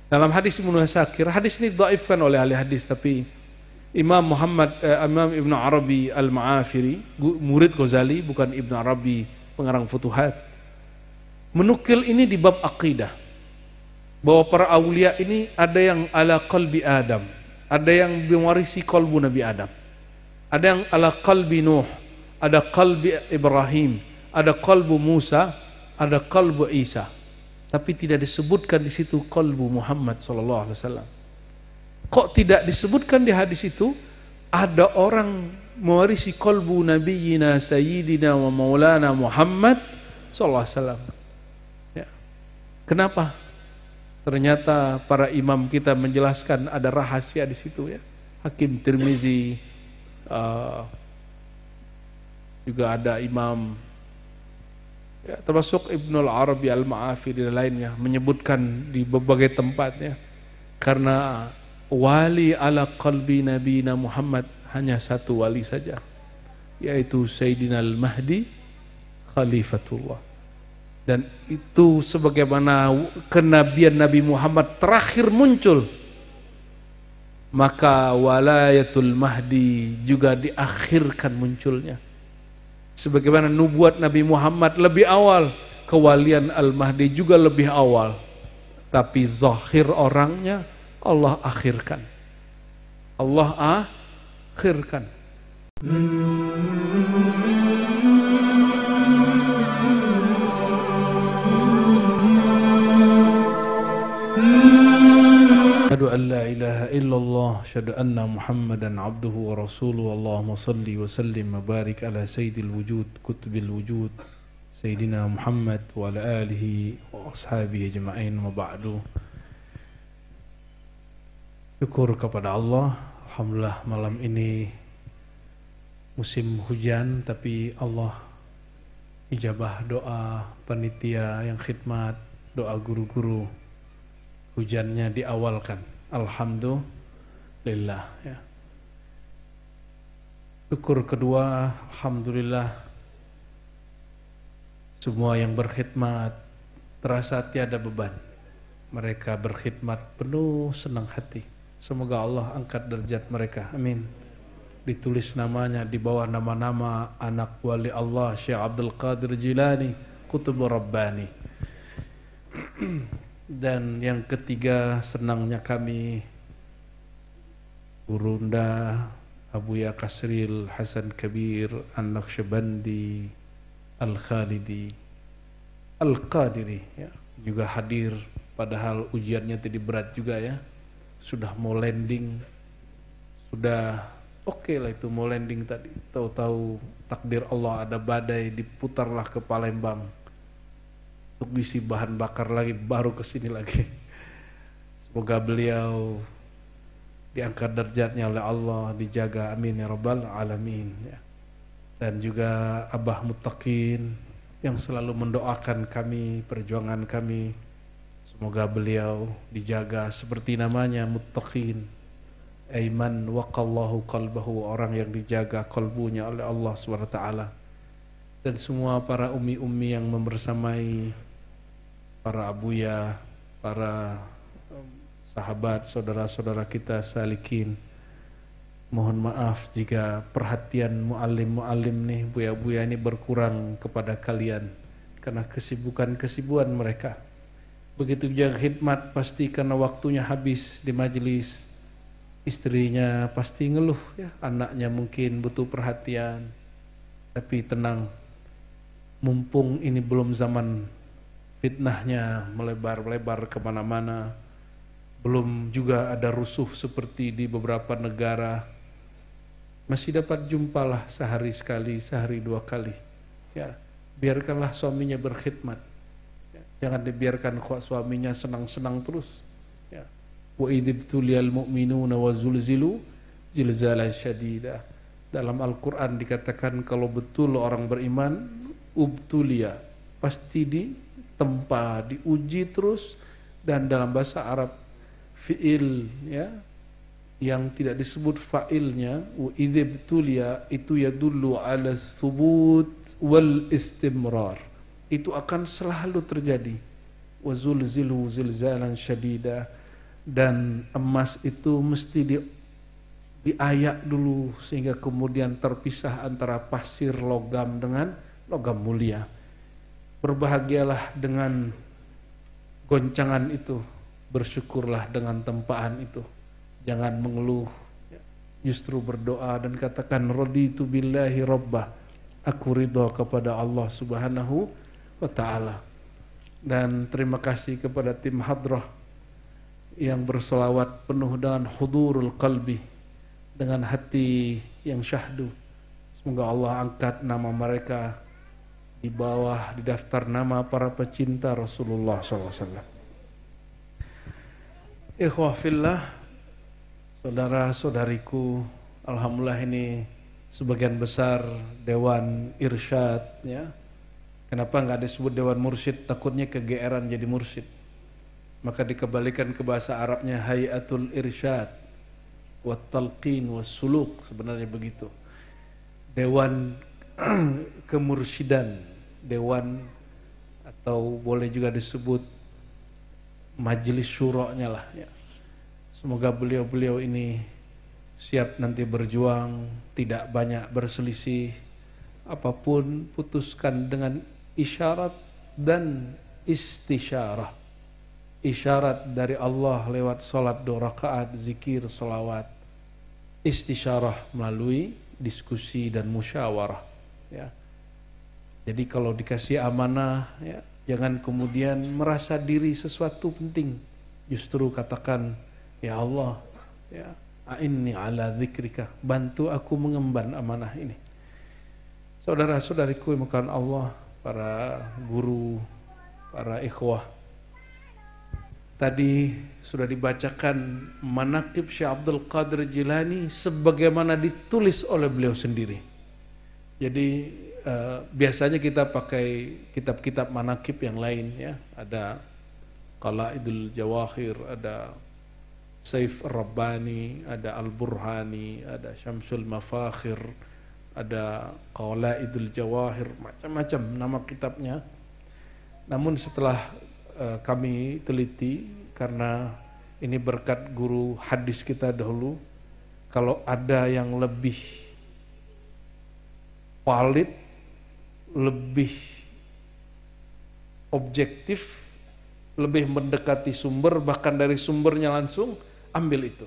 Dalam hadis Ibnu Asakir, hadis ini dhaifkan oleh ahli hadis, tapi Imam Ibn Arabi Al-Ma'afiri, murid Ghazali, bukan Ibn Arabi pengarang Futuhat, menukil ini di bab akidah, bahwa para awliya ini ada yang ala qalbi Adam, ada yang mewarisi kalbu Nabi Adam, ada yang ala qalbi Nuh, ada qalbi Ibrahim, ada kalbu Musa, ada kalbu Isa, tapi tidak disebutkan di situ kalbu Muhammad sallallahu alaihi wasallam. Kok tidak disebutkan di hadis itu ada orang mewarisi kalbu nabiyina sayyidina wa maulana Muhammad sallallahu alaihi wasallam? Ya. Kenapa? Ternyata para imam kita menjelaskan ada rahasia di situ ya. Hakim Tirmizi, juga ada imam ya, termasuk Ibnul Arabi Al-Ma'afiri dan lainnya menyebutkan di berbagai tempat ya. Karena wali ala qalbi nabiyina Muhammad hanya satu wali saja, yaitu Sayyidina Al-Mahdi Khalifatullah. Dan itu sebagaimana kenabian Nabi Muhammad terakhir muncul, maka walayatul Mahdi juga diakhirkan munculnya. Sebagaimana nubuat Nabi Muhammad lebih awal, kewalian Al-Mahdi juga lebih awal. Tapi zahir orangnya Allah akhirkan. Allah akhirkan. Asyhadu an la ilaha illallah, asyhadu anna Muhammadan abduhu wa rasuluhu. Allahumma salli wa sallim wa barik ala sayyidil wujud, kutubil wujud, Sayyidina Muhammad wa ala alihi wa ashabihi ajma'in, wa ba'du. Syukur kepada Allah, alhamdulillah malam ini musim hujan, tapi Allah ijabah doa panitia yang khidmat, doa guru-guru, hujannya diawalkan. Alhamdulillah ya. Syukur kedua, alhamdulillah semua yang berkhidmat terasa tiada beban. Mereka berkhidmat penuh senang hati. Semoga Allah angkat derajat mereka, amin. Ditulis namanya di bawah nama-nama anak wali Allah, Syekh Abdul Qadir Jilani, Qutub Rabbani. Dan yang ketiga, senangnya kami Gurunda Abuya Kasril Hasan Kabir An-Naqsyabandi Al-Khalidi Al-Qadiri ya, juga hadir, padahal ujiannya tadi berat juga ya. Sudah mau landing, sudah oke lah itu mau landing tadi, tahu-tahu takdir Allah ada badai, diputarlah ke Palembang untuk diisi bahan bakar lagi, baru ke sini lagi. Semoga beliau diangkat derajatnya oleh Allah, dijaga, amin ya rabbal alamin ya. Dan juga Abah Muttaqin yang selalu mendoakan kami, perjuangan kami, semoga beliau dijaga seperti namanya Muttaqin, aiman waqallahu qalbahu, orang yang dijaga kalbunya oleh Allah SWT. Dan semua para umi-umi yang membersamai, para abuya, para sahabat, saudara-saudara kita salikin, mohon maaf jika perhatian muallim-muallim nih, buya-buya ini berkurang kepada kalian karena kesibukan mereka. Begitu juga khidmat, pasti karena waktunya habis di majelis, istrinya pasti ngeluh ya, anaknya mungkin butuh perhatian. Tapi tenang, mumpung ini belum zaman fitnahnya melebar-lebar kemana-mana, belum juga ada rusuh seperti di beberapa negara, masih dapat jumpalah sehari sekali, sehari dua kali ya. Biarkanlah suaminya berkhidmat ya. Jangan dibiarkan kok suaminya senang-senang terus ya. Wa idzibtuliyal mu'minuna wa zulzilu zilzalan syadida. Dalam Al-Quran dikatakan kalau betul orang beriman, ubtulia, pasti ditempa, diuji terus. Dan dalam bahasa Arab fi'il ya, yang tidak disebut fa'ilnya, wa idzibtulia, itu yadullu ala thubut wal istimrar, itu akan selalu terjadi. Wa zulzilu zilzalan syadida, dan emas itu mesti diayak dulu sehingga kemudian terpisah antara pasir logam dengan logam mulia. Berbahagialah dengan goncangan itu, bersyukurlah dengan tempaan itu. Jangan mengeluh, justru berdoa dan katakan raditu billahi rabbah. Aku ridha kepada Allah Subhanahu wa taala. Dan terima kasih kepada tim hadrah yang bersolawat penuh dengan hudurul qalbi, dengan hati yang syahdu. Semoga Allah angkat nama mereka di bawah di daftar nama para pecinta Rasulullah SAW. Ikhwah fillah, saudara-saudariku, alhamdulillah ini sebagian besar Dewan Irsyad, ya. Kenapa nggak disebut Dewan Mursyid? Takutnya kegeeran jadi mursyid. Maka dikembalikan ke bahasa Arabnya Hayatul Irsyad wa Talqin wa Suluk, sebenarnya begitu. Dewan Kemursyidan, dewan atau boleh juga disebut majelis syura'nya lah, ya. Semoga beliau-beliau ini siap nanti berjuang, tidak banyak berselisih, apapun putuskan dengan isyarat dan istisyarah. Isyarat dari Allah lewat salat 2 rakaat, zikir, salawat. Istisyarah melalui diskusi dan musyawarah, ya. Jadi kalau dikasih amanah, ya, jangan kemudian merasa diri sesuatu penting. Justru katakan, ya Allah, ya, a'inni ala dzikrika, bantu aku mengemban amanah ini. Saudara-saudariku yang dimuliakan Allah, para guru, para ikhwah, tadi sudah dibacakan manaqib Syekh Abdul Qadir Jilani sebagaimana ditulis oleh beliau sendiri. Jadi biasanya kita pakai kitab-kitab manaqib yang lain, ya. Ada Qala'idul Jawahir, ada Saif Rabbani, ada Al-Burhani, ada Syamsul Mafakhir, ada Qala'idul Jawahir, macam-macam nama kitabnya. Namun setelah kami teliti, karena ini berkat guru hadis kita dahulu, kalau ada yang lebih valid, lebih objektif, lebih mendekati sumber, bahkan dari sumbernya langsung, ambil itu.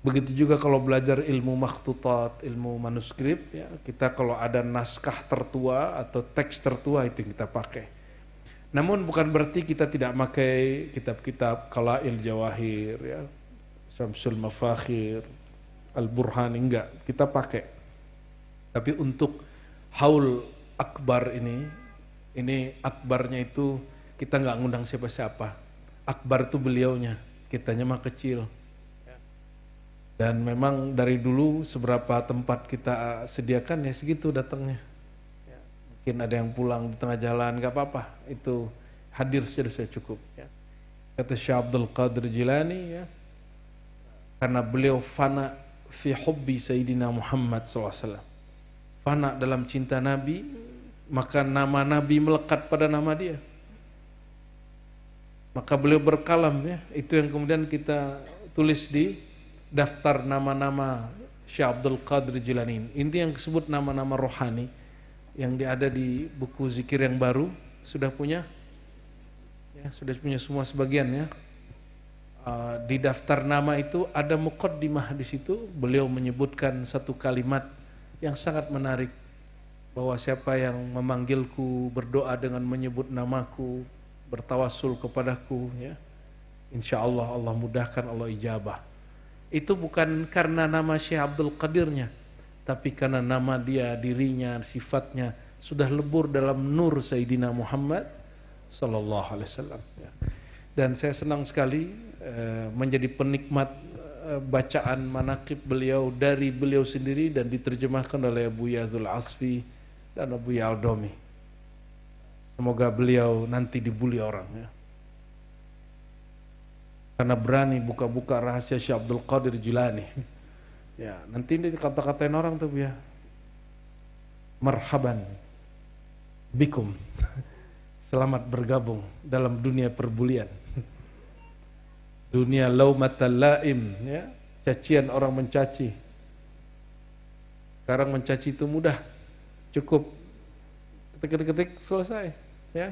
Begitu juga kalau belajar ilmu makhtutat, ilmu manuskrip, ya, kita kalau ada naskah tertua atau teks tertua itu yang kita pakai. Namun bukan berarti kita tidak pakai kitab-kitab Qala'il Jawahir, ya, Syamsul Mafakhir, Al-Burhani, enggak, kita pakai. Tapi untuk haul akbar ini akbarnya itu kita nggak ngundang siapa-siapa. Akbar itu beliaunya, kitanya mah kecil. Dan memang dari dulu seberapa tempat kita sediakan, ya segitu datangnya. Ya, mungkin ada yang pulang di tengah jalan, nggak apa-apa, itu hadir saja sudah cukup. Ya. Kata Syekh Abdul Qadir Jilani, ya, karena beliau fana fi hubbi Sayyidina Muhammad SAW, fana dalam cinta Nabi, maka nama Nabi melekat pada nama dia. Maka beliau berkalam, ya, itu yang kemudian kita tulis di daftar nama-nama Syekh Abdul Qadir Jilani. Ini yang disebut nama-nama rohani yang ada di buku zikir yang baru, sudah punya, ya, sudah punya semua sebagian, ya. Di daftar nama itu ada muqaddimah di situ, beliau menyebutkan satu kalimat yang sangat menarik, bahwa siapa yang memanggilku, berdoa dengan menyebut namaku, bertawassul kepadaku, ya, insya Allah Allah mudahkan, Allah ijabah. Itu bukan karena nama Syekh Abdul Qadirnya, tapi karena nama dia, dirinya, sifatnya sudah lebur dalam nur Sayyidina Muhammad sallallahu alaihi wasallam, ya. Dan saya senang sekali menjadi penikmat bacaan manaqib beliau dari beliau sendiri dan diterjemahkan oleh Abu Yazul Asfi dan Abu Yaldomi. Semoga beliau nanti dibuli orang, ya, karena berani buka-buka rahasia Syekh Abdul Qadir Jilani. Ya, nanti ini kata-katain orang tuh, ya, marhaban bikum, selamat bergabung dalam dunia perbulian. Dunia laumatal laim, ya, cacian orang mencaci. Sekarang mencaci itu mudah, cukup ketik-ketik selesai, ya.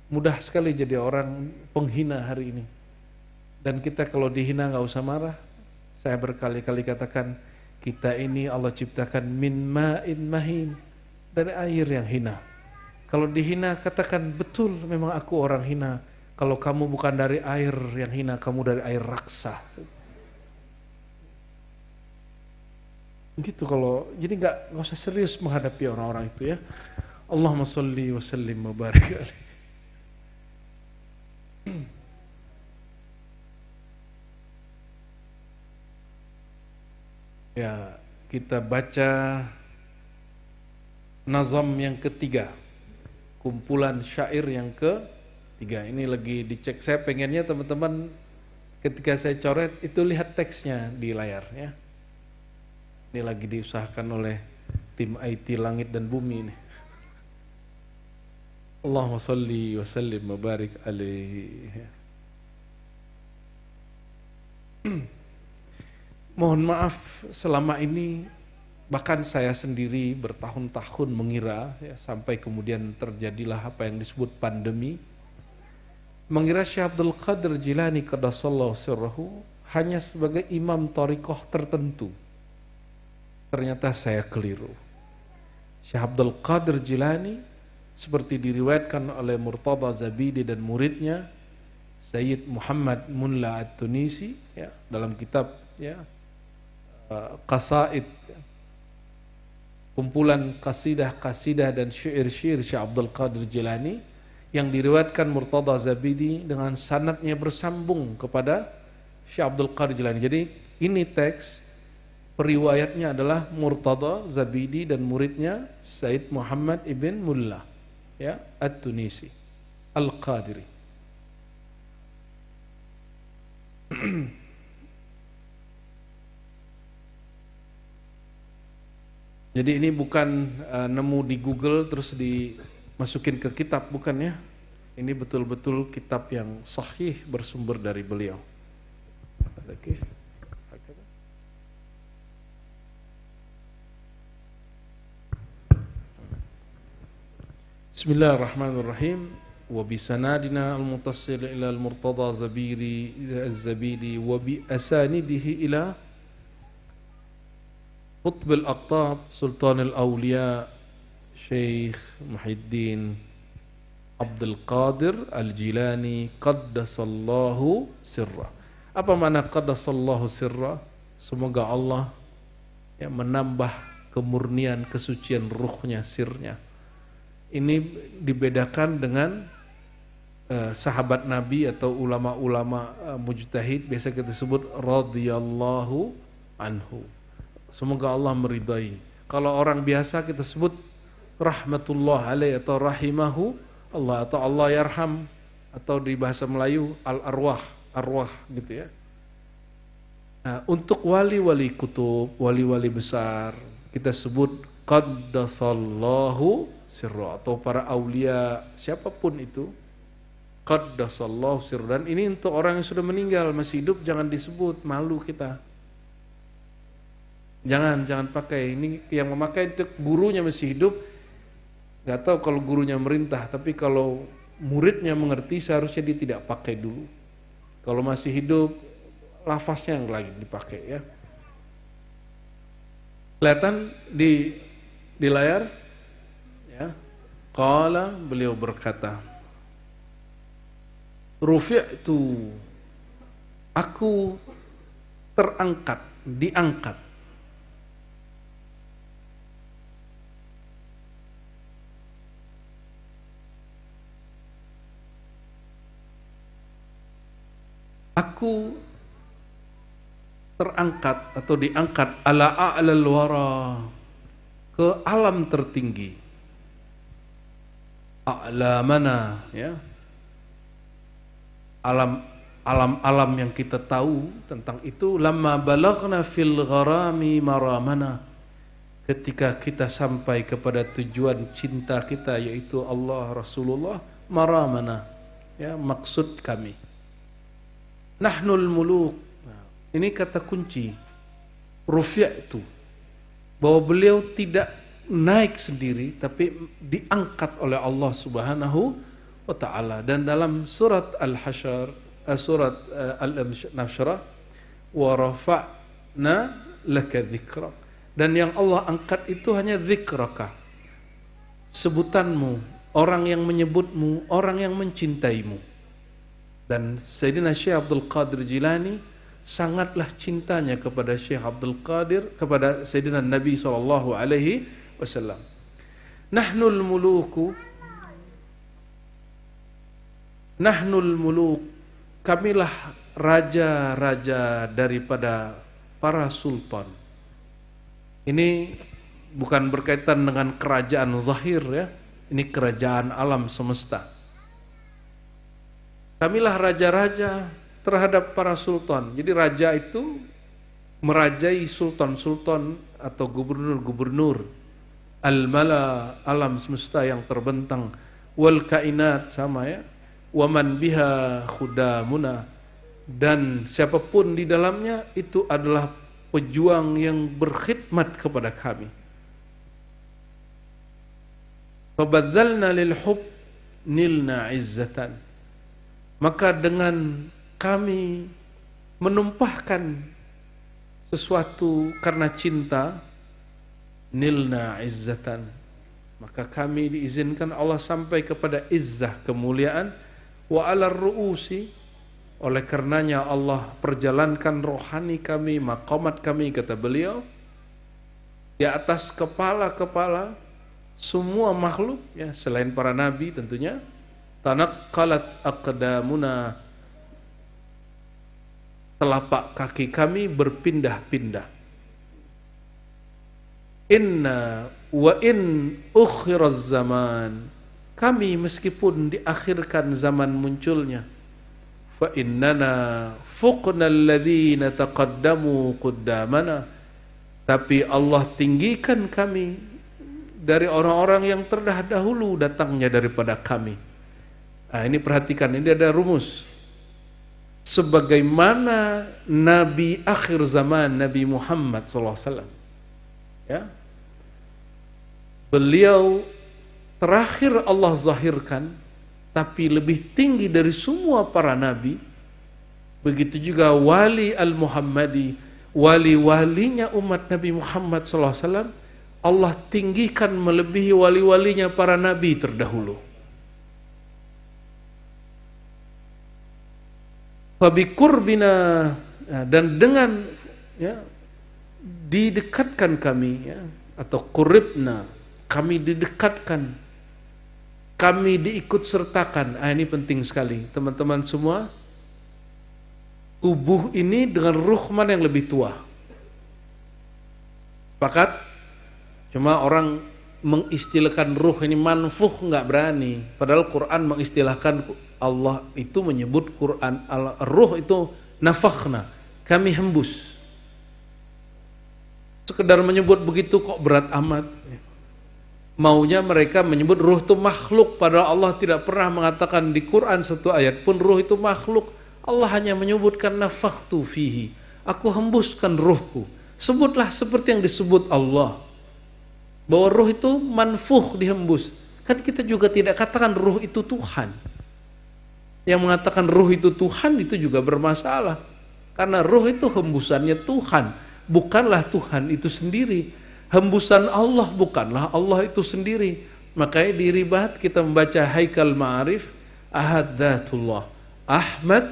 Mudah sekali jadi orang penghina hari ini. Dan kita kalau dihina nggak usah marah. Saya berkali-kali katakan, kita ini Allah ciptakan min ma'in mahin, dari air yang hina. Kalau dihina katakan, betul memang aku orang hina. Kalau kamu bukan dari air yang hina, kamu dari air raksa. Gitu kalau, jadi nggak usah serius menghadapi orang-orang itu, ya. Allahumma sholli wa sallim wa barik alaihi. Ya, kita baca nazam yang ketiga, kumpulan syair yang ketiga. Ini lagi dicek. Saya pengennya teman-teman ketika saya coret itu lihat teksnya di layar, ya. Ini lagi diusahakan oleh tim IT Langit dan Bumi ini. Allahumma salli wa sallim wa barik alaihi. Mohon maaf selama ini bahkan saya sendiri bertahun-tahun mengira, ya, sampai kemudian terjadilah apa yang disebut pandemi, mengira Syekh Abdul Qadir Jilani qaddasallahu sirrahu hanya sebagai imam thariqah tertentu. Ternyata saya keliru. Syekh Abdul Qadir Jilani seperti diriwayatkan oleh Murtada Zabidi dan muridnya Sayyid Muhammad Mulla At-Tunisi, ya, dalam kitab, ya, Qasaid, kumpulan kasidah dan syair-syair Syekh Abdul Qadir Jilani yang diriwayatkan Murtada Zabidi dengan sanadnya bersambung kepada Syekh Abdul Qadir Jilani. Jadi ini teks periwayatnya adalah Murtada Zabidi dan muridnya Said Muhammad ibn Mulla, ya, At-Tunisi Al-Qadiri. Jadi ini bukan nemu di Google terus dimasukin ke kitab, bukan, ya. Ini betul-betul kitab yang sahih bersumber dari beliau. Bismillahirrahmanirrahim. Wa bisanadina al-mutassil ila al-Murtada Az-Zabidi wa bi asanidihi ila Qutb al-Aqtab Sultan al-Awliya Syekh Muhyiddin Abdul Qadir Al-Jilani qaddasallahu sirra. Apa makna qaddasallahu sirra? Semoga Allah, ya, menambah kemurnian, kesucian ruhnya, sirnya. Ini dibedakan dengan sahabat Nabi atau ulama-ulama mujtahid, biasa kita sebut radhiyallahu anhu. Semoga Allah meridai. Kalau orang biasa kita sebut rahmatullah alaih atau rahimahu Allah atau Allah yarham, atau di bahasa Melayu al-arwah, arwah gitu, ya. Nah, untuk wali-wali kutub, wali-wali besar kita sebut qaddasallahu sirra, atau para aulia siapapun itu qaddasallahu sirra. Dan ini untuk orang yang sudah meninggal, masih hidup jangan disebut, malu kita. Jangan pakai. Ini yang memakai itu gurunya masih hidup, nggak tahu kalau gurunya merintah, tapi kalau muridnya mengerti seharusnya dia tidak pakai dulu. Kalau masih hidup, lafaznya yang lagi dipakai, ya. Kelihatan di layar, ya. Qala, beliau berkata, rufi'tu, aku terangkat, diangkat. Aku terangkat atau diangkat ala a'lal wara, ke alam tertinggi. A'la mana, ya? Alam yang kita tahu tentang itu. Lamma balaghna fil gharami maramana, ketika kita sampai kepada tujuan cinta kita, yaitu Allah Rasulullah, maramana, ya, maksud kami. Nahnul muluk. Ini kata kunci. Rufi' itu. Bahwa beliau tidak naik sendiri tapi diangkat oleh Allah Subhanahu wa taala. Dan dalam surat Al-Hasyr, surat Al-Nashr, wa rafa'na laka dzikrak. Dan yang Allah angkat itu hanya dzikraka. Sebutanmu, orang yang menyebutmu, orang yang mencintaimu. Dan Sayyidina Syekh Abdul Qadir Jilani sangatlah cintanya kepada Syekh Abdul Qadir, kepada Sayyidina Nabi sallallahu alaihi wasallam. Nahnul muluku, nahnul muluk, kamilah raja-raja daripada para sultan. Ini bukan berkaitan dengan kerajaan zahir ya, ini kerajaan alam semesta. Kamilah raja-raja terhadap para sultan. Jadi raja itu merajai sultan-sultan atau gubernur-gubernur. Al-mala, alam semesta yang terbentang. Wal kainat, sama ya. Waman biha khudamuna. Dan siapapun di dalamnya itu adalah pejuang yang berkhidmat kepada kami. Fabadzalna lil hub nilna izzatan. Maka dengan kami menumpahkan sesuatu karena cinta, nilna izzatan, maka kami diizinkan Allah sampai kepada izzah, kemuliaan. Wa alar ru'usi, oleh karenanya Allah perjalankan rohani kami, maqamat kami, kata beliau, di atas kepala-kepala semua makhluk ya, selain para nabi tentunya. Tanaqqalat aqdamuna, telapak kaki kami berpindah-pindah. Inna wa in ukhiraz zaman, kami meskipun diakhirkan zaman munculnya, fa innana fuqna alladhina taqaddamu quddamana, tapi Allah tinggikan kami dari orang-orang yang terdahulu datangnya daripada kami. Nah, ini perhatikan, ini ada rumus. Sebagaimana Nabi akhir zaman, Nabi Muhammad SAW, ya, beliau terakhir Allah zahirkan, tapi lebih tinggi dari semua para nabi. Begitu juga wali al-Muhammadi, wali-walinya umat Nabi Muhammad SAW, Allah tinggikan melebihi wali-walinya para nabi terdahulu. Fabikurbina, dan dengan ya, didekatkan kami ya, atau kuribna, kami didekatkan, kami diikut sertakan. Ini penting sekali teman-teman semua. Tubuh ini dengan ruh mana yang lebih tua? Sepakat? Cuma orang mengistilahkan ruh ini manfuh nggak berani. Padahal Quran mengistilahkan, Allah itu menyebut Quran ruh itu nafakhna, kami hembus. Sekedar menyebut begitu kok berat amat. Maunya mereka menyebut ruh itu makhluk, padahal Allah tidak pernah mengatakan di Quran satu ayat pun ruh itu makhluk. Allah hanya menyebutkan nafakhtu fihi, aku hembuskan ruhku. Sebutlah seperti yang disebut Allah, bahwa ruh itu manfuh, dihembus. Kan kita juga tidak katakan ruh itu Tuhan. Yang mengatakan ruh itu Tuhan itu juga bermasalah. Karena ruh itu hembusannya Tuhan, bukanlah Tuhan itu sendiri. Hembusan Allah bukanlah Allah itu sendiri. Makanya di ribat kita membaca Haikal Ma'arif, Ahad Dzatullah, Ahmad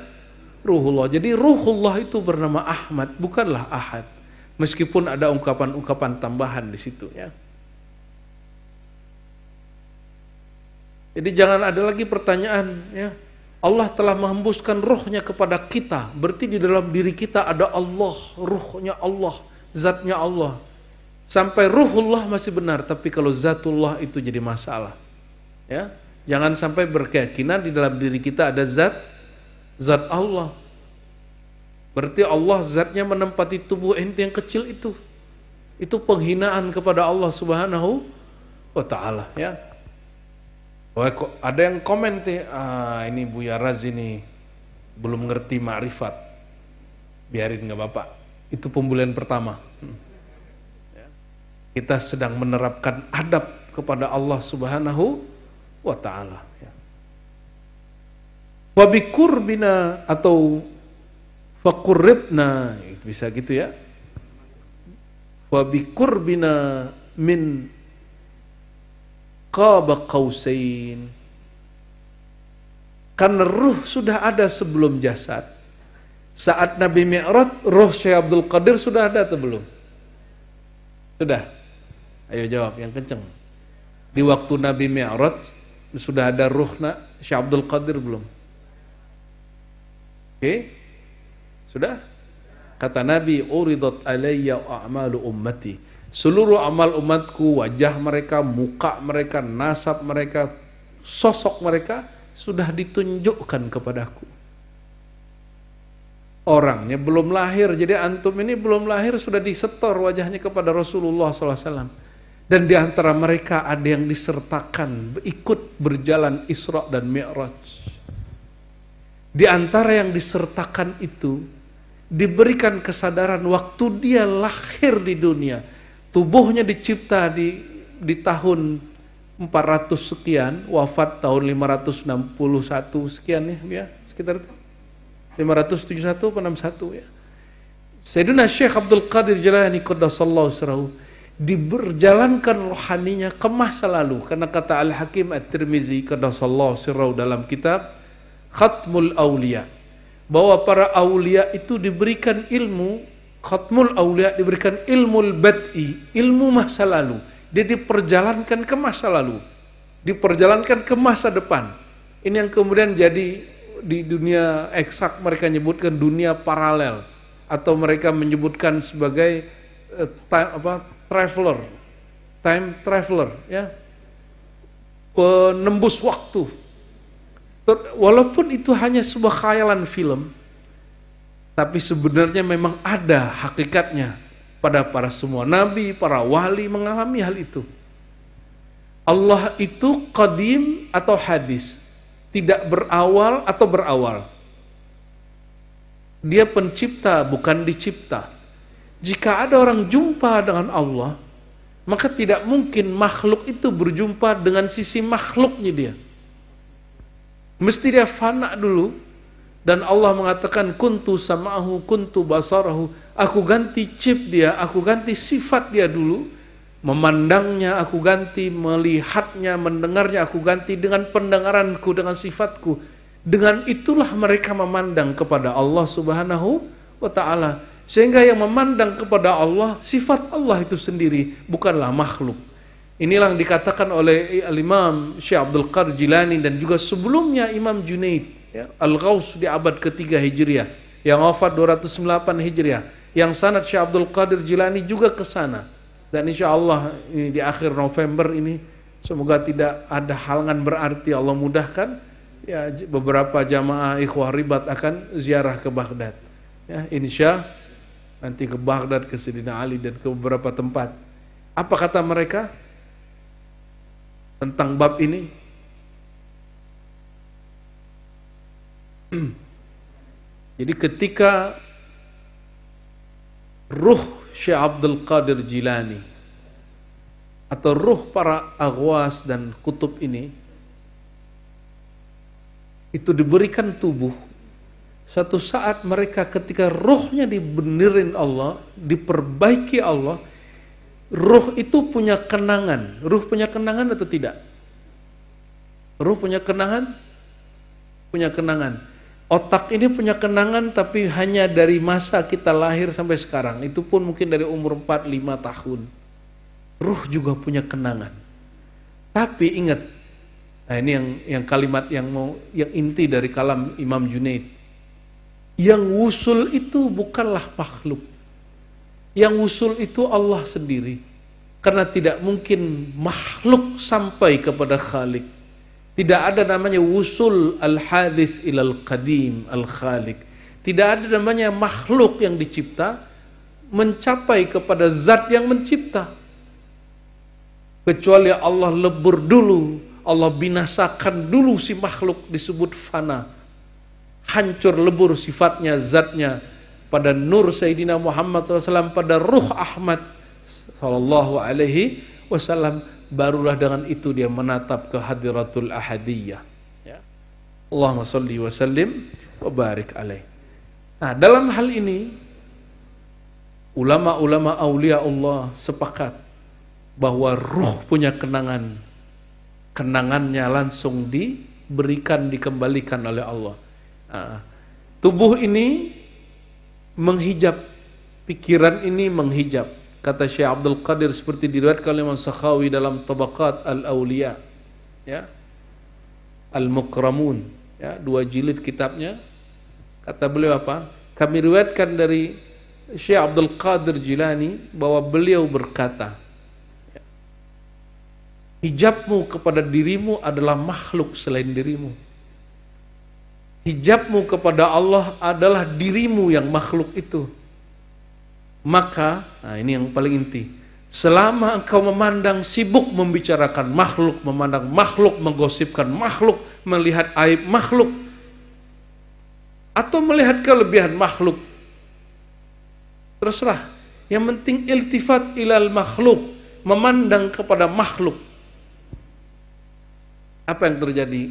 Ruhullah. Jadi Ruhullah itu bernama Ahmad, bukanlah Ahad. Meskipun ada ungkapan-ungkapan tambahan di situ ya. Jadi jangan ada lagi pertanyaan ya, Allah telah menghembuskan ruhnya kepada kita, berarti di dalam diri kita ada Allah, ruhnya Allah, zatnya Allah. Sampai ruhullah masih benar, tapi kalau zatullah itu jadi masalah. Ya, jangan sampai berkeyakinan di dalam diri kita ada zat Allah. Berarti Allah zatnya menempati tubuh ente yang kecil itu. Itu penghinaan kepada Allah Subhanahu wa taala ya. Wah, kok ada yang komen ini Buya Raz ini belum ngerti ma'rifat, biarin nggak apa-apa. Itu pembulian pertama. Kita sedang menerapkan adab kepada Allah Subhanahu wa ta'ala. Wa bikurbina atau faqurribna, bisa gitu ya. Wa bikurbina min qaba qausain. Karena ruh sudah ada sebelum jasad. Saat Nabi Mi'raj, ruh Syekh Abdul Qadir sudah ada atau belum? Sudah. Ayo jawab yang kenceng. Di waktu Nabi Mi'raj sudah ada ruh Syekh Abdul Qadir belum? Oke? Sudah? Kata Nabi, uridat alayya a'malu ummati. Seluruh amal umatku, wajah mereka, muka mereka, nasab mereka, sosok mereka sudah ditunjukkan kepadaku. Orangnya belum lahir, jadi antum ini belum lahir sudah disetor wajahnya kepada Rasulullah SAW. Dan di antara mereka ada yang disertakan ikut berjalan Isra dan Mi'raj. Di antara yang disertakan itu diberikan kesadaran waktu dia lahir di dunia, tubuhnya dicipta di tahun 400 sekian, wafat tahun 561 sekian ya, sekitar itu. 571 atau 61 ya. Sayyidina Syekh Abdul Qadir Jilani qaddasallahu sirrahu diberjalankan rohaninya ke masa lalu, karena kata Al-Hakim At-Tirmizi qaddasallahu sirrahu dalam kitab Khatmul Aulia, bahwa para aulia itu diberikan ilmu, Khatmul Aulia diberikan ilmu bad'i, ilmu masa lalu. Dia diperjalankan ke masa lalu, diperjalankan ke masa depan. Ini yang kemudian jadi di dunia eksak mereka menyebutkan dunia paralel, atau mereka menyebutkan sebagai time traveler ya, penembus waktu. Walaupun itu hanya sebuah khayalan film, tapi sebenarnya memang ada hakikatnya pada para semua nabi, para wali mengalami hal itu. Allah itu qadim atau hadis, tidak berawal atau berawal. Dia pencipta, bukan dicipta. Jika ada orang jumpa dengan Allah, maka tidak mungkin makhluk itu berjumpa dengan sisi makhluknya dia. Mesti dia fana dulu. Dan Allah mengatakan kuntu sama'ahu, kuntu basarahu. Aku ganti chip dia, aku ganti sifat dia dulu. Memandangnya aku ganti, melihatnya, mendengarnya aku ganti dengan pendengaranku, dengan sifatku. Dengan itulah mereka memandang kepada Allah Subhanahu wa ta'ala. Sehingga yang memandang kepada Allah, sifat Allah itu sendiri, bukanlah makhluk. Inilah yang dikatakan oleh Al-Imam Syekh Abdul Qadir Jilani dan juga sebelumnya Imam Junaid ya, Al-Ghaus di abad ketiga Hijriah, yang wafat 208 Hijriah. Yang sanad Syekh Abdul Qadir Jilani juga ke sana. Dan insya Allah ini di akhir November ini, semoga tidak ada halangan berarti, Allah mudahkan ya, beberapa jamaah ikhwah ribat akan ziarah ke Baghdad ya, insya nanti ke Baghdad, ke Sayyidina Ali dan ke beberapa tempat. Apa kata mereka tentang bab ini? Jadi ketika ruh Syekh Abdul Qadir Jilani atau ruh para aghwas dan kutub ini itu diberikan tubuh, satu saat mereka ketika ruhnya dibenerin Allah, diperbaiki Allah, ruh itu punya kenangan. Ruh punya kenangan atau tidak? Ruh punya kenangan? Punya kenangan. Otak ini punya kenangan, tapi hanya dari masa kita lahir sampai sekarang. Itu pun mungkin dari umur 4-5 tahun. Ruh juga punya kenangan. Tapi ingat, nah ini yang kalimat yang inti dari kalam Imam Junaid. Yang wusul itu bukanlah makhluk. Yang wusul itu Allah sendiri. Karena tidak mungkin makhluk sampai kepada Khalik. Tidak ada namanya wusul al-hadis ilal qadim al-khaliq. Tidak ada namanya makhluk yang dicipta mencapai kepada zat yang mencipta. Kecuali Allah lebur dulu, Allah binasakan dulu si makhluk disebut fana. hancur lebur sifatnya, zatnya pada nur Sayyidina Muhammad SAW, pada ruh Ahmad sallallahu alaihi wasallam, barulah dengan itu dia menatap ke hadiratul ahadiyah. Ya. Allahumma shalli wa sallim wa barik alaih. Nah, dalam hal ini ulama-ulama aulia Allah sepakat bahwa ruh punya kenangan. Kenangannya langsung diberikan, dikembalikan oleh Allah. Nah, tubuh ini menghijab, pikiran ini menghijab. Kata Syekh Abdul Qadir seperti diriwayatkan oleh Imam Sakhawi dalam Tabaqat Al-Awliya, ya, Al-Mukramun, ya, 2 jilid kitabnya. Kata beliau apa? Kami riwayatkan dari Syekh Abdul Qadir Jilani bahwa beliau berkata, hijabmu kepada dirimu adalah makhluk selain dirimu. Hijabmu kepada Allah adalah dirimu yang makhluk itu. Maka, nah ini yang paling inti, selama engkau memandang sibuk membicarakan makhluk, memandang makhluk, menggosipkan makhluk, melihat aib makhluk, atau melihat kelebihan makhluk, terserah. Yang penting iltifat ilal makhluk, memandang kepada makhluk. Apa yang terjadi?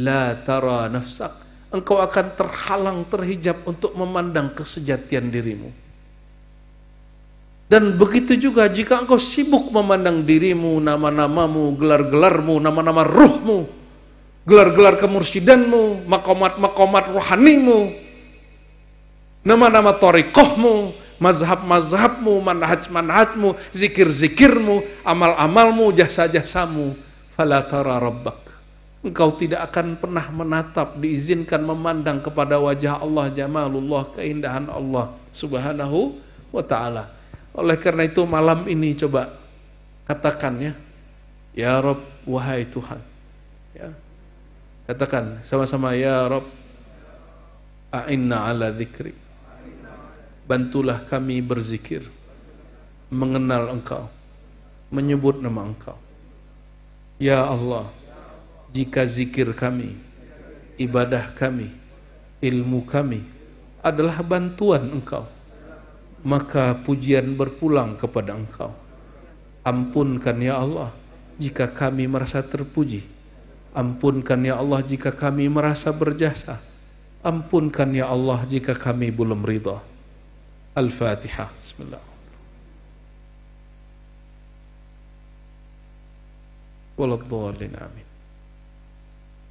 La tara nafsak. Engkau akan terhalang, terhijab untuk memandang kesejatian dirimu. Dan begitu juga jika engkau sibuk memandang dirimu, nama-namamu, gelar-gelarmu, nama-nama ruhmu, gelar-gelar kemursidanmu, makomat-makomat rohanimu, nama-nama thariqahmu, mazhab-mazhabmu, manhaj-manhajmu, zikir-zikirmu, amal-amalmu, jasa-jasamu, fala tara rabbak. Engkau tidak akan pernah menatap, diizinkan memandang kepada wajah Allah, jamalullah, keindahan Allah subhanahu wa ta'ala. Oleh karena itu malam ini coba katakan, ya Rabb, wahai Tuhan, ya, katakan sama-sama, ya Rabb, a'inna ala dzikri, bantulah kami berzikir, mengenal Engkau, menyebut nama Engkau. Ya Allah, jika zikir kami, ibadah kami, ilmu kami adalah bantuan Engkau, maka pujian berpulang kepada Engkau. Ampunkan ya Allah jika kami merasa terpuji. Ampunkan ya Allah jika kami merasa berjasa. Ampunkan ya Allah jika kami belum ridha. Al-Fatihah. Bismillah. Waladhdallin, amin.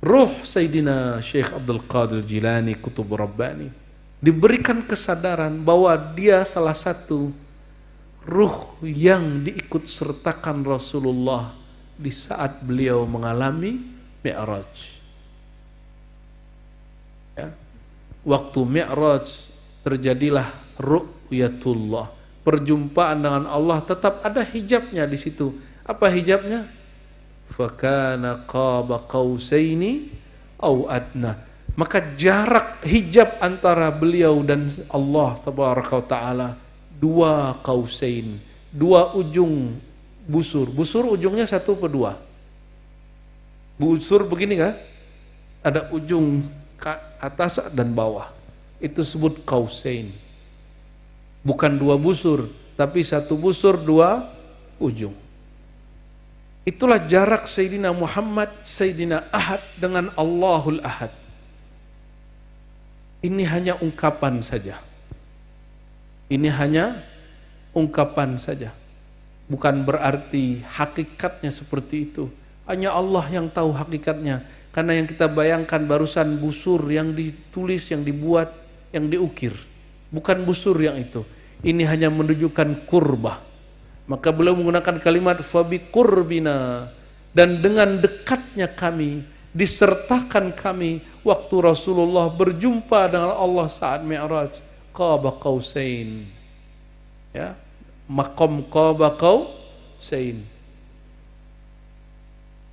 Ruh Sayyidina Syekh Abdul Qadir Jilani Qutub Rabbani diberikan kesadaran bahwa dia salah satu ruh yang diikut sertakan Rasulullah di saat beliau mengalami Mi'raj. Ya. Waktu Mi'raj terjadilah ru'yatullah, perjumpaan dengan Allah, tetap ada hijabnya di situ. Apa hijabnya? Fakana qaba qausaini au adna. Maka jarak hijab antara beliau dan Allah tabaraka wa taala 2 qausain, 2 ujung busur. Busur ujungnya 1 atau 2? Busur begini kan? Ada ujung atas dan bawah. Itu sebut qausain. Bukan 2 busur, tapi 1 busur 2 ujung. Itulah jarak Sayyidina Muhammad, Sayyidina Ahad dengan Allahul Ahad. Ini hanya ungkapan saja. Ini hanya ungkapan saja. Bukan berarti hakikatnya seperti itu. Hanya Allah yang tahu hakikatnya. Karena yang kita bayangkan barusan busur yang ditulis, yang dibuat, yang diukir. Bukan busur yang itu. Ini hanya menunjukkan kurbah. Maka beliau menggunakan kalimat fabi qurbina, dan dengan dekatnya kami, disertakan kami waktu Rasulullah berjumpa dengan Allah saat Mi'raj, qaba qausain, ya, maqam qaba qausain,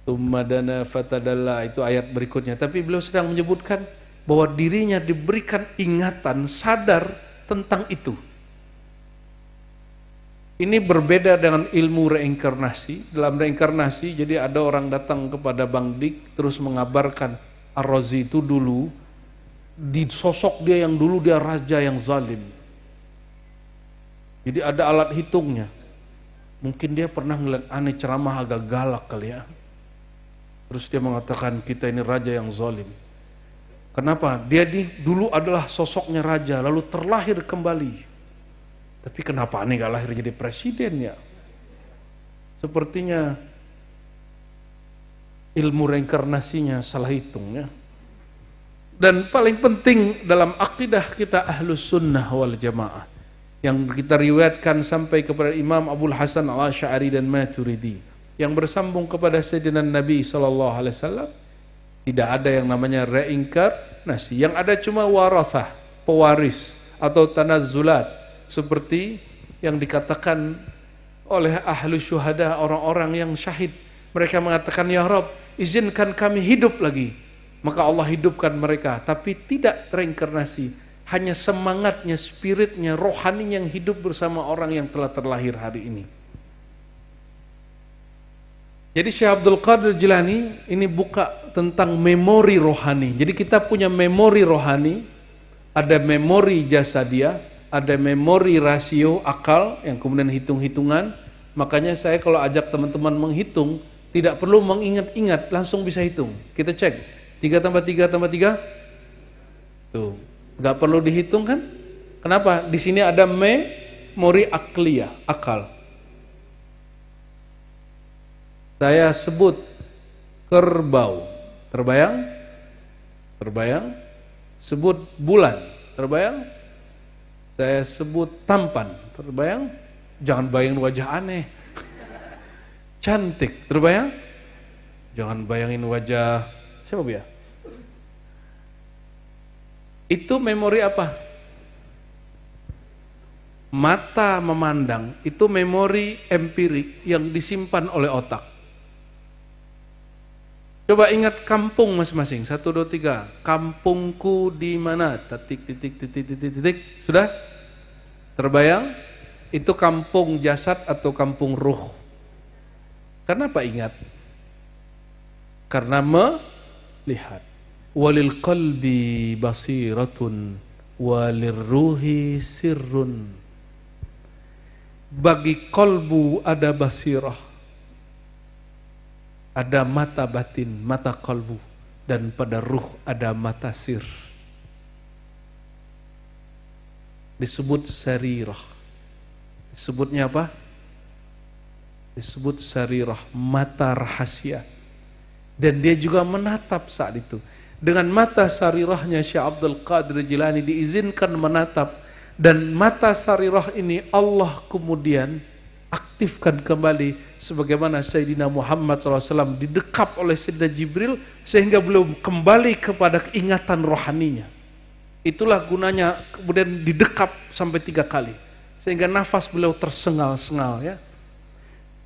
tsumma dana fatadalla, itu ayat berikutnya. Tapi beliau sedang menyebutkan bahwa dirinya diberikan ingatan, sadar tentang itu. Ini berbeda dengan ilmu reinkarnasi. Dalam reinkarnasi, jadi ada orang datang kepada Bang Dik terus mengabarkan Ar-Razi itu dulu di sosok dia yang dulu dia raja yang zalim. Jadi ada alat hitungnya. Mungkin dia pernah ngeliat aneh ceramah agak galak kali ya. Terus dia mengatakan kita ini raja yang zalim. Kenapa? Dia dulu adalah sosoknya raja, lalu terlahir kembali. Tapi kenapa aneh gak lahir jadi presiden ya? Sepertinya ilmu reinkarnasinya salah hitung ya. Dan paling penting dalam akidah kita Ahlus Sunnah wal Jamaah yang kita riwayatkan sampai kepada Imam Abul Hasan Al-Asy'ari dan Maturidi yang bersambung kepada Sayyidina Nabi SAW, tidak ada yang namanya reinkarnasi. Yang ada cuma warathah, pewaris atau tanazzulat, seperti yang dikatakan oleh ahlu syuhada, orang-orang yang syahid. Mereka mengatakan, ya Rabb, izinkan kami hidup lagi. Maka Allah hidupkan mereka, tapi tidak reinkarnasi. Hanya semangatnya, spiritnya, rohaninya yang hidup bersama orang yang telah terlahir hari ini. Jadi Syekh Abdul Qadir Jilani ini buka tentang memori rohani. Jadi kita punya memori rohani, ada memori jasadiah, ada memori rasio akal yang kemudian hitung-hitungan. Makanya saya kalau ajak teman-teman menghitung, tidak perlu mengingat-ingat, langsung bisa hitung. Kita cek 3 tambah 3 tambah 3, tuh nggak perlu dihitung kan? Kenapa? Di sini ada memori akliyah, akal. Saya sebut kerbau, terbayang? Terbayang? Sebut bulan, terbayang? Saya sebut tampan, terbayang? Jangan bayangin wajah aneh. Cantik, terbayang? Jangan bayangin wajah siapa ya? Itu memori apa? Mata memandang, itu memori empirik yang disimpan oleh otak. Coba ingat kampung masing-masing. 1, 2, 3. Kampungku di mana? Titik, titik, titik, titik, titik. Sudah? Terbayang? Itu kampung jasad atau kampung ruh? Kenapa ingat? Karena melihat. Walil qalbi basiratun walir ruhi sirrun. Bagi kolbu ada basirah, ada mata batin, mata kalbu, dan pada ruh ada mata sir. Disebut sarirah. Disebutnya apa? Disebut sarirah, mata rahasia. Dan dia juga menatap saat itu. Dengan mata sarirahnya Syekh Abdul Qadir Jilani diizinkan menatap, dan mata sarirah ini Allah kemudian aktifkan kembali sebagaimana Sayyidina Muhammad SAW didekap oleh Sayyidina Jibril sehingga belum kembali kepada keingatan rohaninya. Itulah gunanya kemudian didekap sampai 3 kali sehingga nafas beliau tersengal-sengal ya.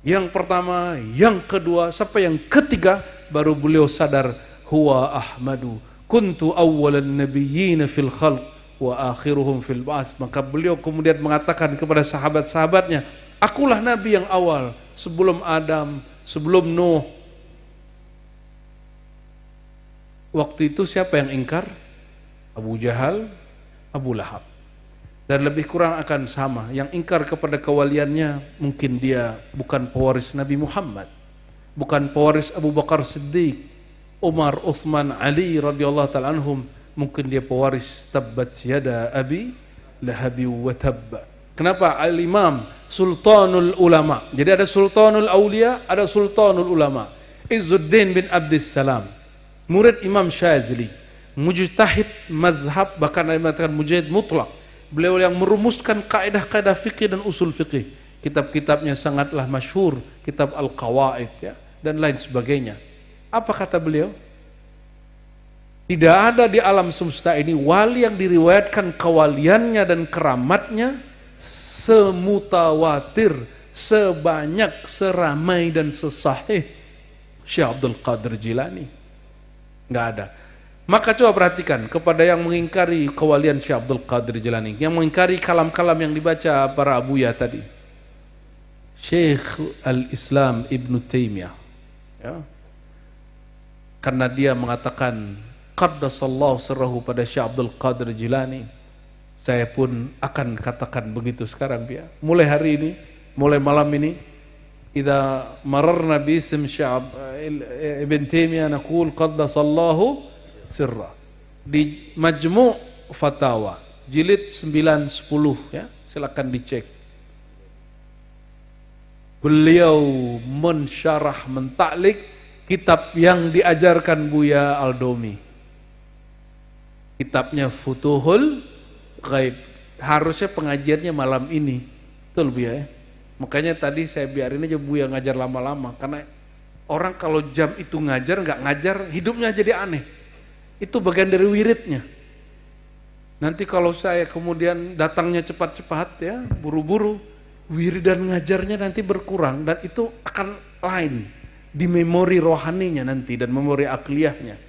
Yang pertama, yang kedua, sampai yang ketiga baru beliau sadar, huwa Ahmadu kuntu awwalan nabiyyin fil khalq wa akhiruhum fil ba'ats. Maka beliau kemudian mengatakan kepada sahabat-sahabatnya, akulah nabi yang awal sebelum Adam, sebelum Nuh. Waktu itu siapa yang ingkar? Abu Jahal, Abu Lahab. Dan lebih kurang akan sama. Yang ingkar kepada kewaliannya mungkin dia bukan pewaris Nabi Muhammad, bukan pewaris Abu Bakar Siddiq, Umar, Uthman, Ali radhiyallahu ta'ala anhum. Mungkin dia pewaris tabbat yada abi lahabi wa tabba. Kenapa? Al-Imam Sultanul Ulama. Jadi ada Sultanul Aulia, ada Sultanul Ulama. Izzuddin bin Abdissalam, murid Imam Syadzili, mujtahid mazhab, bahkan ada yang mengatakan mujtahid mutlak. Beliau yang merumuskan kaidah-kaidah fikih dan usul fikih. Kitab-kitabnya sangatlah masyhur, kitab Al-Qawaid ya, dan lain sebagainya. Apa kata beliau? Tidak ada di alam semesta ini wali yang diriwayatkan kewaliannya dan keramatnya semutawatir, sebanyak, seramai dan sesahih Syekh Abdul Qadir Jilani. Enggak ada. Maka coba perhatikan kepada yang mengingkari kewalian Syekh Abdul Qadir Jilani, yang mengingkari kalam-kalam yang dibaca para abuya tadi. Syekh Al-Islam Ibn Taimiyah ya. Karena dia mengatakan qaddasallahu sirrahu pada Syekh Abdul Qadir Jilani. Saya pun akan katakan begitu sekarang ya. Mulai hari ini, mulai malam ini, idza mararna bi ism Syekh Ibn Taimiyah naqul qaddasallahu sirra. Di Majmu' Fatawa jilid 9 10 ya, silakan dicek. Beliau mensyarah, mentaklik kitab yang diajarkan Buya Al-Domi. Kitabnya Futuhul Ghaib. Harusnya pengajiannya malam ini. Betul Buya ya? Makanya tadi saya biarin aja Buya ngajar lama-lama. Karena orang kalau jam itu ngajar, nggak ngajar, hidupnya jadi aneh. Itu bagian dari wiridnya. Nanti kalau saya kemudian datangnya cepat-cepat ya, buru-buru, wiridan ngajarnya nanti berkurang. Dan itu akan lain di memori rohaninya nanti dan memori akliyahnya.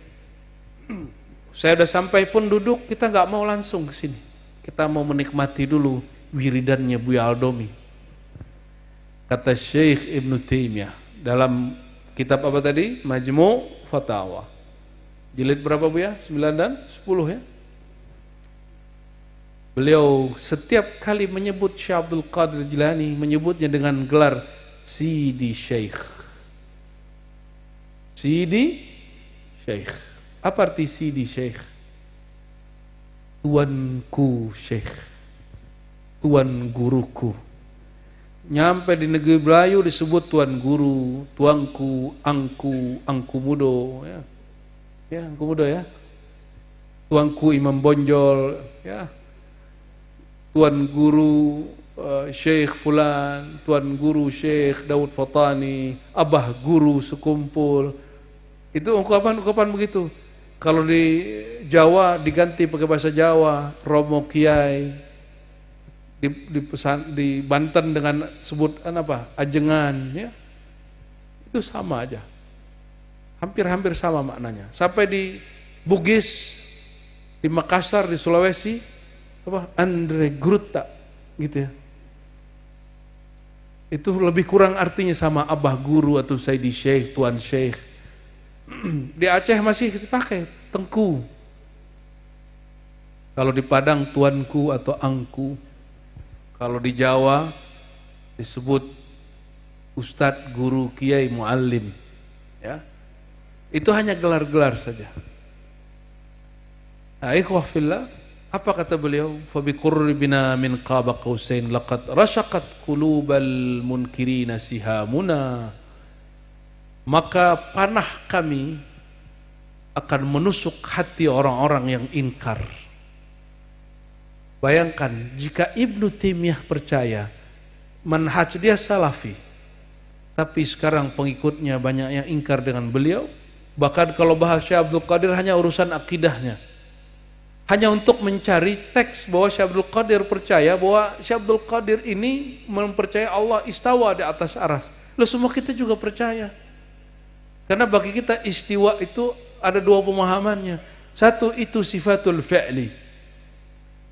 Saya udah sampai pun duduk, kita nggak mau langsung ke sini. Kita mau menikmati dulu wiridannya Buya Al-Domi. Kata Syekh Ibn Taimiyah dalam kitab apa tadi? Majmu' Fatawa. Jilid berapa Buya? 9 dan 10 ya. Beliau setiap kali menyebut Syekh Abdul Qadir Jilani menyebutnya dengan gelar Sidi Syekh. Sidi Syekh. Apa arti Sidi Syekh? Tuanku Syekh, tuan guruku. Nyampe di negeri Melayu disebut tuan guru, tuanku, angku mudo ya. Ya, angku mudo ya. Tuanku Imam Bonjol ya. Tuan guru Syekh Fulan, tuan guru Syekh Daud Fatani, abah guru sekumpul. Itu ungkapan begitu. Kalau di Jawa diganti pakai bahasa Jawa, Romo Kiai. Di Banten dengan sebutan apa? Ajengan ya. Itu sama aja. Hampir-hampir sama maknanya. Sampai di Bugis, di Makassar, di Sulawesi, apa? Andre Gruta gitu ya. Itu lebih kurang artinya sama abah guru atau Sayyidi Syekh, tuan Syekh. Di Aceh masih dipakai tengku. Kalau di Padang tuanku atau angku. Kalau di Jawa disebut ustadz, guru, kiai, muallim. Ya. Itu hanya gelar-gelar saja. Nah, ikhwah fillah, apa kata beliau? Fa bi qurbina min qaba qausain laqad rasyaqat qulubal munkirina sihamuna. Maka panah kami akan menusuk hati orang-orang yang ingkar. Bayangkan jika Ibnu Taimiyah percaya manhaj dia salafi, tapi sekarang pengikutnya banyak yang ingkar dengan beliau. Bahkan kalau bahas Syekh Abdul Qadir hanya urusan akidahnya, hanya untuk mencari teks bahwa Syekh Abdul Qadir percaya bahwa Syekh Abdul Qadir ini mempercayai Allah istawa di atas arsy. Loh, semua kita juga percaya. Karena bagi kita istiwa itu ada dua pemahamannya. Satu itu sifatul fi'li,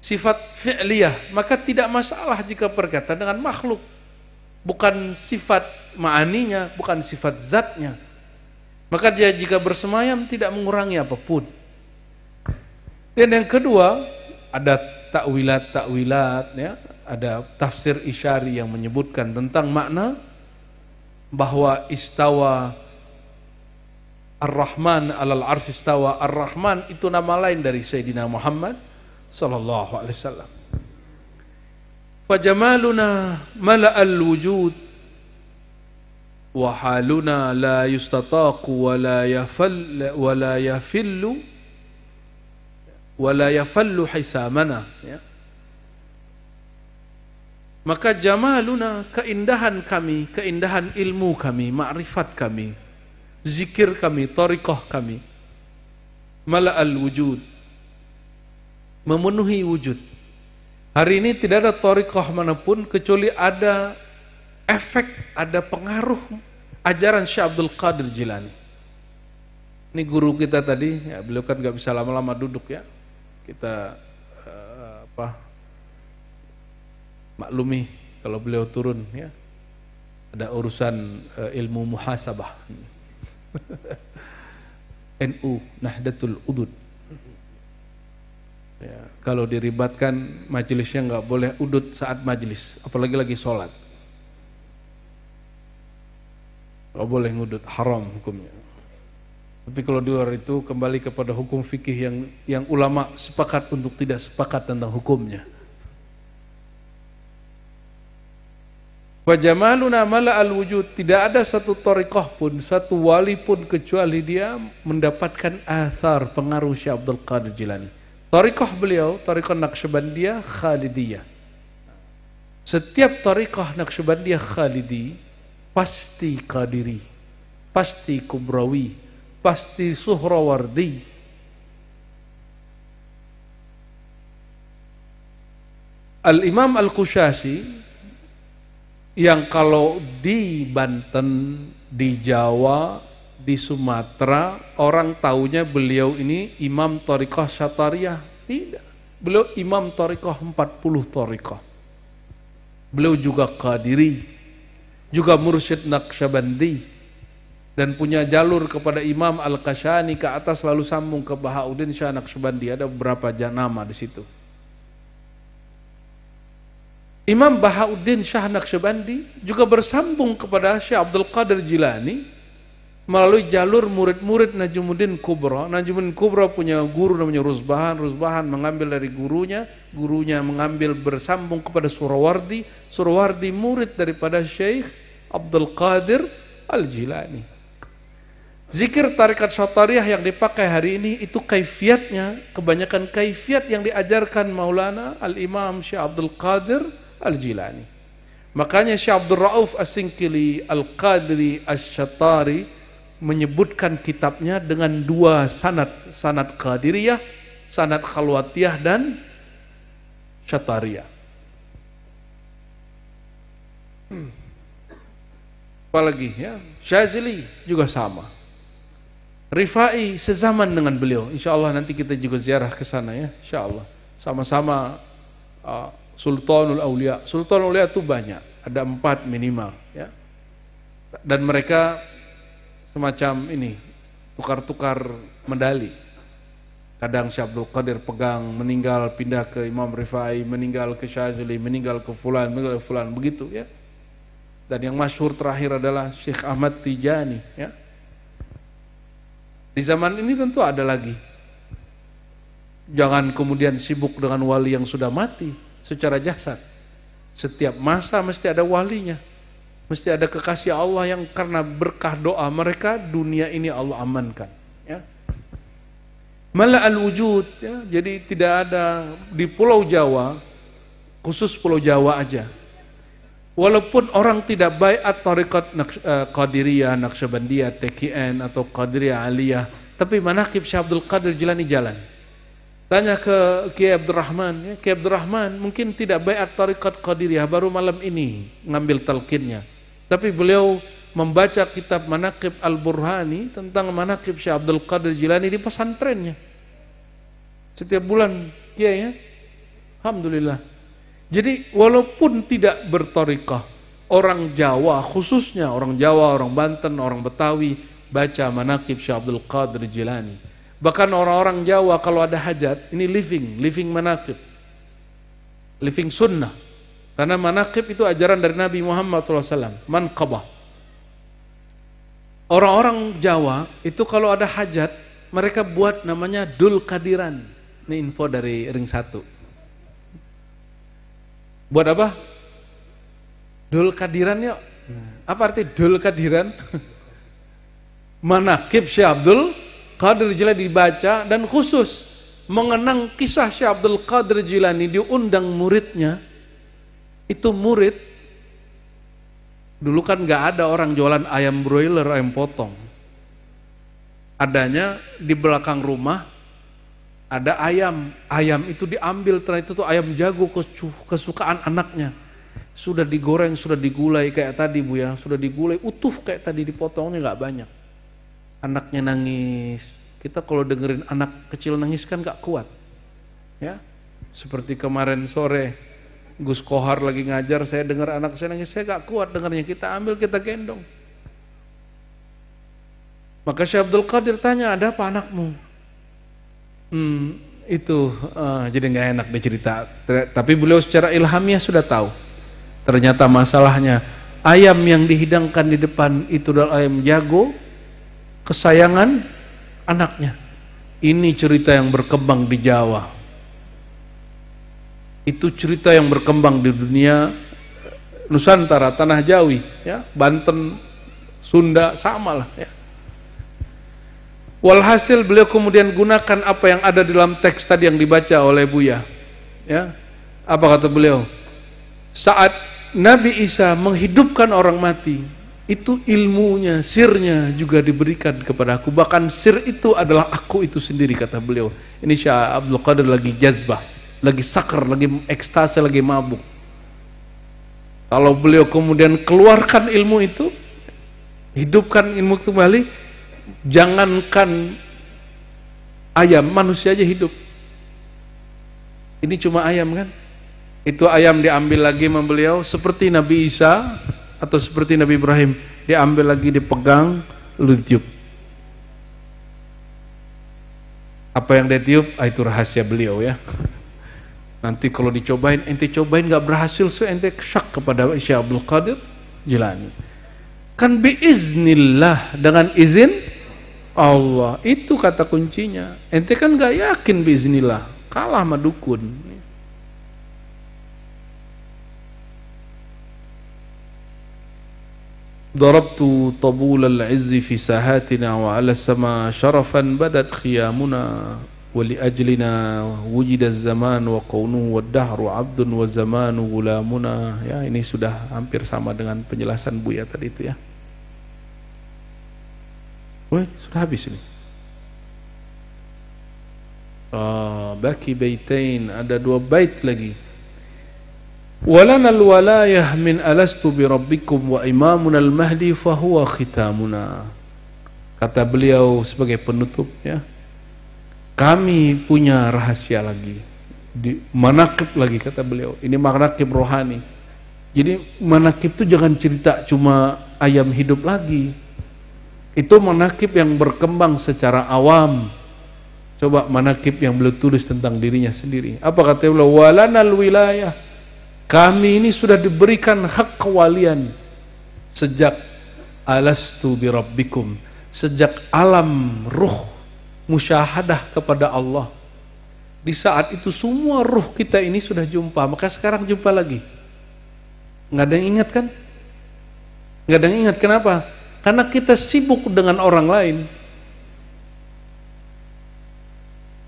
sifat fi'liyah, maka tidak masalah jika berkaitan dengan makhluk. Bukan sifat ma'aninya, bukan sifat zatnya. Maka dia jika bersemayam tidak mengurangi apapun. Dan yang kedua, ada takwilat ya, ada tafsir isyari yang menyebutkan tentang makna bahwa istawa Ar-Rahman alal arsy istawa. Ar-Rahman itu nama lain dari Sayyidina Muhammad sallallahu alaihi wasallam. Fajamaluna mala'al wujud wa haluna la yustataqu wa la yafallu hisamana ya. Maka jamaluna, keindahan kami, keindahan ilmu kami, ma'rifat kami, zikir kami, thariqah kami, mala'al wujud, memenuhi wujud. Hari ini tidak ada thariqah manapun kecuali ada efek, ada pengaruh ajaran Syekh Abdul Qadir Jilani. Ini guru kita tadi, ya, beliau kan gak bisa lama-lama duduk ya. Kita maklumi kalau beliau turun ya. Ada urusan ilmu muhasabah. NU Nahdlatul Udud Ya, kalau diribatkan majelisnya nggak boleh udut saat majelis, apalagi lagi sholat. Nggak boleh ngudut, haram hukumnya. Tapi kalau di luar itu kembali kepada hukum fikih yang ulama sepakat untuk tidak sepakat tentang hukumnya. Wa jamaluna mala al-wujud, tidak ada satu thariqah pun, satu wali pun kecuali dia mendapatkan athar pengaruh Syekh Abdul Qadir Jilani. Thariqah beliau, thariqah Naqsyabandiyah Khalidiyah. Setiap thariqah Naqsyabandiyah Khalidi pasti Qadiri, pasti Kubrawi, pasti Suhrawardi. Al-Imam Al-Qushashi yang kalau di Banten, di Jawa, di Sumatera orang taunya beliau ini Imam Thariqah Syatariyah. Tidak, beliau Imam Thariqah 40 Thariqah. Beliau juga Qadiri, juga mursyid Naqsyabandi, dan punya jalur kepada Imam Al-Kashani ke atas lalu sambung ke Bahauddin Syah Naqsyabandi. Ada beberapa nama di situ. Imam Bahauddin Syah Naqsyabandi juga bersambung kepada Syekh Abdul Qadir Jilani melalui jalur murid-murid Najmuddin Kubra. Najmuddin Kubra punya guru namanya Ruzbahan. Ruzbahan mengambil dari gurunya, gurunya mengambil bersambung kepada Suhrawardi. Suhrawardi murid daripada Syekh Abdul Qadir Al-Jilani. Zikir tarikat Syatariyah yang dipakai hari ini itu kaifiatnya, kebanyakan kaifiat yang diajarkan Maulana Al-Imam Syekh Abdul Qadir Al-Jilani. Makanya Syekh Abdul Rauf As-Singkili Al-Qadri Asy-Syatari menyebutkan kitabnya dengan dua sanad, sanad Qadiriyah, sanad Khalwatiyah dan Syatariyah. Apalagi ya, Syazili juga sama. Rifai sezaman dengan beliau. Insyaallah nanti kita juga ziarah ke sana ya, insyaallah. Sama-sama Sultanul Aulia. Sultanul Aulia itu banyak, ada 4 minimal ya. Dan mereka semacam ini, tukar-tukar medali. Kadang Syekh Abdul Qadir pegang, meninggal pindah ke Imam Rifai, meninggal ke Syazili, meninggal ke fulan, meninggal ke fulan, begitu ya. Dan yang masyhur terakhir adalah Syekh Ahmad Tijani ya. Di zaman ini tentu ada lagi. Jangan kemudian sibuk dengan wali yang sudah mati secara jasad. Setiap masa mesti ada walinya, mesti ada kekasih Allah yang karena berkah doa mereka dunia ini Allah amankan ya. Mala al-wujud ya. Jadi tidak ada di Pulau Jawa, khusus Pulau Jawa aja, walaupun orang tidak baiat tariqat Qadiriyah, Naqsyabandiyah, TKN atau Qadiriyah Aliyah, tapi manaqib Syekh Abdul Qadir Jilani jalan. Tanya ke Kiai Abdurrahman ya, Kiai Abdurrahman mungkin tidak baiat tariqat Qadiriyah, baru malam ini ngambil talqinnya. Tapi beliau membaca kitab Manaqib Al-Burhani tentang manaqib Syekh Abdul Qadir Jilani di pesantrennya. Setiap bulan Kiai ya. Alhamdulillah. Jadi walaupun tidak bertariqah, orang Jawa khususnya orang Jawa, orang Banten, orang Betawi baca manaqib Syekh Abdul Qadir Jilani. Bahkan orang-orang Jawa kalau ada hajat, ini living manaqib, living sunnah. Karena manaqib itu ajaran dari Nabi Muhammad SAW, manqabah. Orang-orang Jawa itu kalau ada hajat, mereka buat namanya Dul Kadiran. Ini info dari Ring 1. Buat apa? Dul Kadiran yuk. Apa arti Dul Kadiran? Manaqib Syekh Abdul Qadir Jilani dibaca, dan khusus mengenang kisah Syekh Abdul Qadir Jilani diundang muridnya. Itu murid dulu kan nggak ada orang jualan ayam broiler, ayam potong. Adanya di belakang rumah ada ayam. Ayam itu diambil, ternyata itu ayam jago kesukaan anaknya. Sudah digoreng, sudah digulai kayak tadi Bu ya, sudah digulai utuh kayak tadi, dipotongnya nggak banyak. Anaknya nangis. Kita kalau dengerin anak kecil nangis kan gak kuat ya. Seperti kemarin sore Gus Kohar lagi ngajar, saya dengar anak saya nangis, saya gak kuat dengarnya. Kita ambil, kita gendong. Maka Syekh Abdul Qadir tanya, ada apa anakmu? itu jadi nggak enak dicerita. Tapi beliau secara ilhamiah sudah tahu. Ternyata masalahnya ayam yang dihidangkan di depan itu adalah ayam jago, kesayangan anaknya. Ini cerita yang berkembang di Jawa. Itu cerita yang berkembang di dunia Nusantara, tanah Jawi, ya, Banten, Sunda, sama lah, ya. Walhasil beliau kemudian gunakan apa yang ada di dalam teks tadi yang dibaca oleh Buya, ya. Apa kata beliau? Saat Nabi Isa menghidupkan orang mati, itu ilmunya, sirnya juga diberikan kepada aku. Bahkan sir itu adalah aku itu sendiri, kata beliau. Ini Syekh Abdul Qadir lagi jazbah, lagi sakar, lagi ekstase, lagi mabuk. Kalau beliau kemudian keluarkan ilmu itu, hidupkan ilmu kembali, jangankan ayam, manusia aja hidup. Ini cuma ayam kan? Itu ayam diambil lagi sama beliau seperti Nabi Isa atau seperti Nabi Ibrahim, diambil lagi, dipegang, lalu ditiup. Apa yang dia tiup? Itu rahasia beliau, ya. Nanti kalau dicobain, ente cobain nggak berhasil, so ente syak kepada Syekh Abdul Qadir Jilani. Kan biiznillah, dengan izin Allah. Itu kata kuncinya. Ente kan nggak yakin biiznillah, kalah sama dukun. Darabtu tabul al-izzi fi sahatina wa ala sama syarafan badat khiyamuna wa li ajlina wujida az-zaman wa qawnuhu wad-dahru abdun wa zamanu gulamuna. Ya, ini sudah hampir sama dengan penjelasan Buya tadi itu, ya. Wih, sudah habis ini. Baki baitain, ada 2 bait lagi. Walana al-walayah min alastu bi rabbikum wa imamuna al-mahdi fahuwa khitamuna. Kata beliau sebagai penutup, ya. Kami punya rahasia lagi, di manaqib lagi, kata beliau. Ini manaqib rohani. Jadi manaqib itu jangan cerita cuma ayam hidup lagi. Itu manaqib yang berkembang secara awam. Coba manaqib yang beliau tulis tentang dirinya sendiri. Apa kata beliau? Walana al-wilayah, kami ini sudah diberikan hak kewalian sejak alastu bi rabbikum, sejak alam ruh musyahadah kepada Allah. Di saat itu semua ruh kita ini sudah jumpa, maka sekarang jumpa lagi. Nggak ada yang ingat kan? Nggak ada yang ingat, kenapa? Karena kita sibuk dengan orang lain.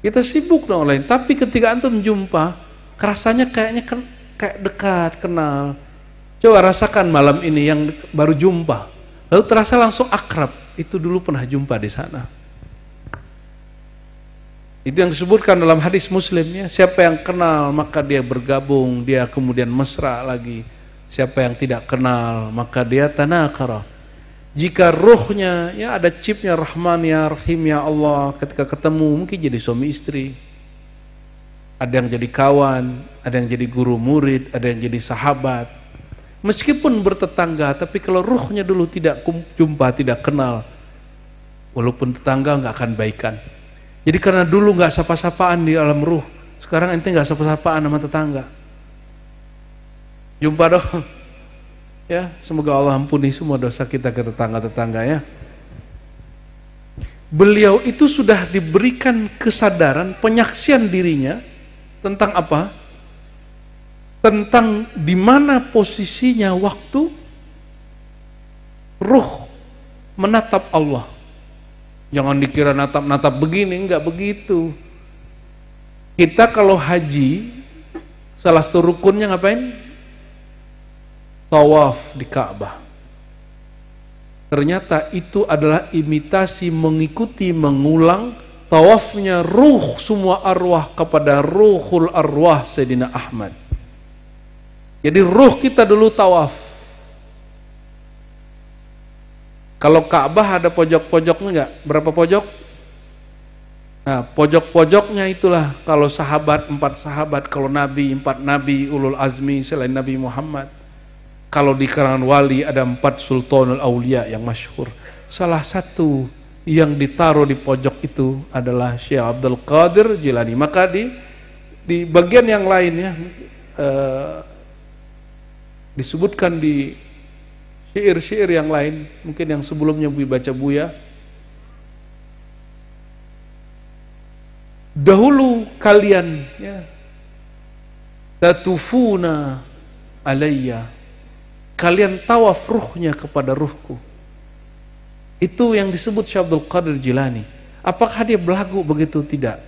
Kita sibuk dengan orang lain, tapi ketika antum jumpa, rasanya kayaknya kayak dekat, kenal. Coba rasakan malam ini yang baru jumpa, lalu terasa langsung akrab. Itu dulu pernah jumpa di sana. Itu yang disebutkan dalam hadis Muslim, ya. Siapa yang kenal maka dia bergabung, dia kemudian mesra lagi. Siapa yang tidak kenal maka dia tanakara. Jika ruhnya, ya, ada chipnya Rahman ya Rahim ya Allah, ketika ketemu mungkin jadi suami istri. Ada yang jadi kawan, ada yang jadi guru murid, ada yang jadi sahabat. Meskipun bertetangga, tapi kalau ruhnya dulu tidak jumpa, tidak kenal, walaupun tetangga nggak akan baikan. Jadi karena dulu nggak sapa-sapaan di alam ruh, sekarang ente nggak sapa-sapaan sama tetangga. Jumpa dong, ya. Semoga Allah ampuni semua dosa kita ke tetangga-tetangga, ya. Beliau itu sudah diberikan kesadaran, penyaksian dirinya tentang apa? Tentang di mana posisinya waktu ruh menatap Allah. Jangan dikira natap-natap begini, enggak begitu. Kita kalau haji, salah satu rukunnya ngapain? Tawaf di Ka'bah. Ternyata itu adalah imitasi, mengikuti, mengulang tawafnya ruh semua arwah kepada ruhul arwah Sayyidina Ahmad. Jadi ruh kita dulu tawaf. Kalau Ka'bah ada pojok-pojoknya enggak? Berapa pojok? Nah, pojok-pojoknya itulah kalau sahabat 4 sahabat, kalau nabi 4 nabi ulul azmi selain Nabi Muhammad. Kalau di kalangan wali ada 4 sultanul aulia yang masyhur. Salah satu yang ditaruh di pojok itu adalah Syekh Abdul Qadir Jilani. Maka di bagian yang lainnya disebutkan di syair-syair yang lain, mungkin yang sebelumnya baca Buya, dahulu kalian ya tatufuna alayya, kalian tawaf ruhnya kepada ruhku. Itu yang disebut Syekh Abdul Qadir Jilani. Apakah dia belagu begitu? Tidak.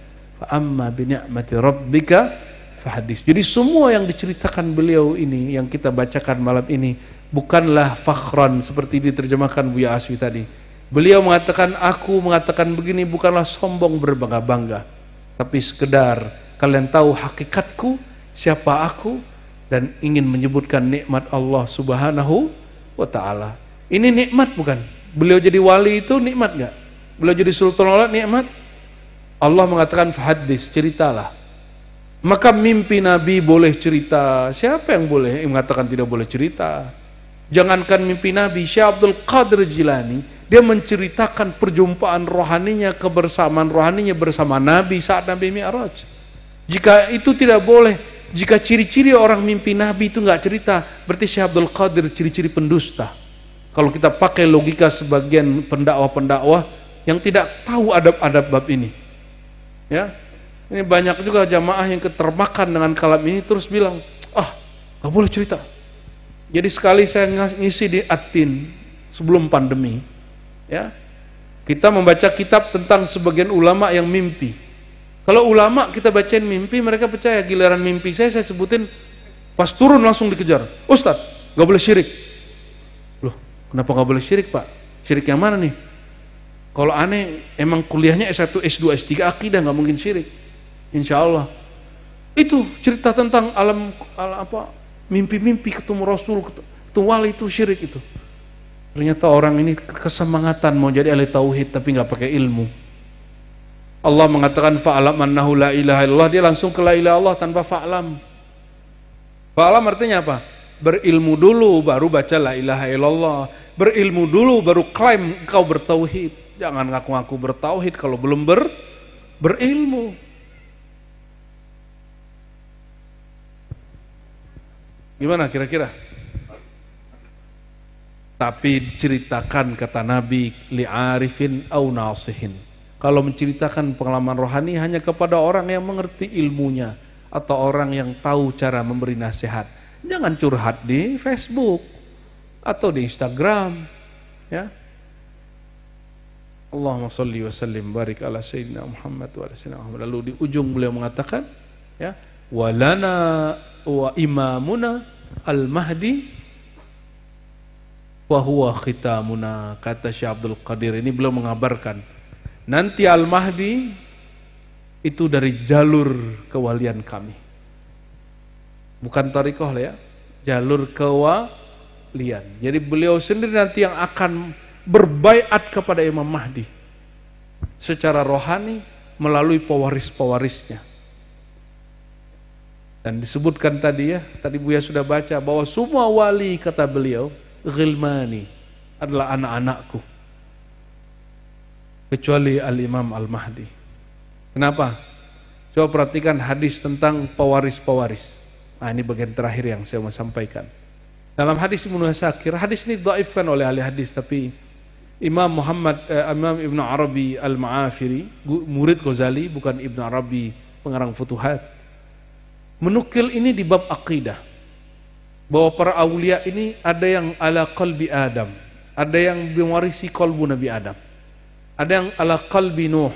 Fa amma bi ni'mati rabbika fahadis. Jadi semua yang diceritakan beliau ini, yang kita bacakan malam ini, bukanlah fakhran seperti diterjemahkan Buya Aswi tadi. Beliau mengatakan, aku mengatakan begini bukanlah sombong berbangga-bangga, tapi sekedar kalian tahu hakikatku, siapa aku, dan ingin menyebutkan nikmat Allah Subhanahu wa ta'ala. Ini nikmat bukan? Beliau jadi wali itu nikmat enggak? Beliau jadi sultan alat nikmat? Allah mengatakan fahadis, ceritalah. Maka mimpi Nabi boleh cerita. Siapa yang boleh mengatakan tidak boleh cerita? Jangankan mimpi Nabi, Syekh Abdul Qadir Jilani, dia menceritakan perjumpaan rohaninya, kebersamaan rohaninya bersama Nabi saat Nabi Mi'raj. Jika itu tidak boleh, jika ciri-ciri orang mimpi Nabi itu nggak cerita, berarti Syekh Abdul Qadir ciri-ciri pendusta. Kalau kita pakai logika sebagian pendakwah-pendakwah yang tidak tahu adab-adab bab ini, ya, ini banyak juga jamaah yang ketermakan dengan kalam ini terus bilang, nggak boleh cerita. Jadi sekali saya ngisi di Atin sebelum pandemi, ya, kita membaca kitab tentang sebagian ulama yang mimpi. Kalau ulama kita bacain mimpi, mereka percaya. Giliran mimpi saya sebutin, pas turun langsung dikejar, Ustadz nggak boleh syirik. Loh, kenapa nggak boleh syirik Pak? Syirik yang mana nih? Kalau aneh, emang kuliahnya S1, S2, S3 akidah, nggak mungkin syirik. Insya Allah. Itu cerita tentang alam apa? Mimpi-mimpi ketemu Rasul, ketemu wali, itu syirik itu. Ternyata orang ini kesemangatan mau jadi ahli tauhid tapi nggak pakai ilmu. Allah mengatakan fa'alam annahu la ilaha illallah, dia langsung ke la ilaha illallah tanpa fa'alam. Fa'alam artinya apa? Berilmu dulu baru baca la ilaha illallah. Berilmu dulu baru klaim kau bertauhid. Jangan ngaku-ngaku bertauhid kalau belum berilmu. Gimana kira-kira? Tapi diceritakan kata Nabi li'arifin au nasihin. Kalau menceritakan pengalaman rohani hanya kepada orang yang mengerti ilmunya atau orang yang tahu cara memberi nasihat. Jangan curhat di Facebook atau di Instagram, ya. Allahumma sholli wa sallim barik ala sayyidina Muhammad wa ala sayyidina Muhammad. Lalu di ujung beliau mengatakan, ya, walana wa imamuna al-mahdi wa huwa khitamuna. Kata Syekh Abdul Qadir ini, beliau mengabarkan nanti Al-Mahdi itu dari jalur kewalian kami. Bukan tariqah ya, jalur kewalian. Jadi beliau sendiri nanti yang akan berbaiat kepada Imam Mahdi secara rohani melalui pewaris-pewarisnya. Dan disebutkan tadi ya, tadi Buya sudah baca bahwa semua wali, kata beliau, ghilmani, adalah anak-anakku, kecuali Al-Imam Al-Mahdi. Kenapa? Coba perhatikan hadis tentang pewaris-pewaris. Nah, ini bagian terakhir yang saya mau sampaikan. Dalam hadis Ibnu Asakir, hadis ini dhaifkan oleh ahli hadis, tapi Imam Ibn Arabi Al-Ma'afiri, murid Ghazali, bukan Ibn Arabi pengarang Futuhat, menukil ini di bab akidah, bahwa para awliya ini ada yang ala qalbi Adam, ada yang mewarisi kalbu Nabi Adam, ada yang ala qalbi Nuh,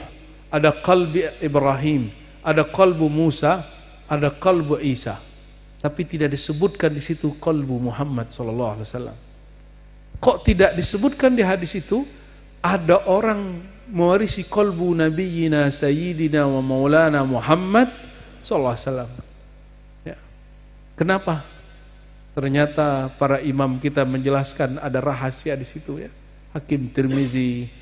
ada qalbi Ibrahim, ada qalbu Musa, ada qalbu Isa. Tapi tidak disebutkan di situ qalbu Muhammad sallallahu alaihi wasallam. Kok tidak disebutkan di hadis itu ada orang mewarisi qalbu nabiyina sayyidina wa maulana Muhammad sallallahu alaihi wasallam? Ya. Kenapa? Ternyata para imam kita menjelaskan ada rahasia di situ ya. Hakim Tirmizi,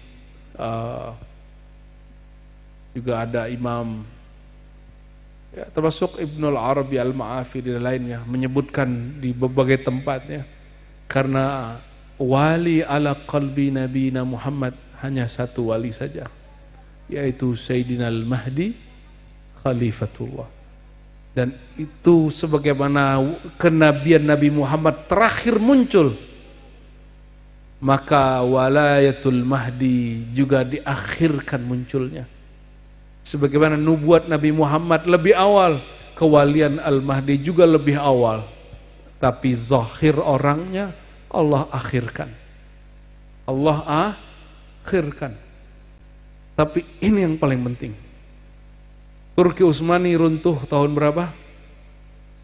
juga ada imam, ya, termasuk Ibnul Arabi Al-Ma'afiri dan lainnya menyebutkan di berbagai tempatnya, karena wali ala qalbi nabiyina Muhammad hanya satu wali saja, yaitu Sayyidina Al-Mahdi Khalifatullah. Dan itu sebagaimana kenabian Nabi Muhammad terakhir muncul, maka walayatul Mahdi juga diakhirkan munculnya. Sebagaimana nubuat Nabi Muhammad lebih awal, kewalian Al-Mahdi juga lebih awal. Tapi zahir orangnya Allah akhirkan. Allah akhirkan. Tapi ini yang paling penting. Turki Utsmani runtuh tahun berapa?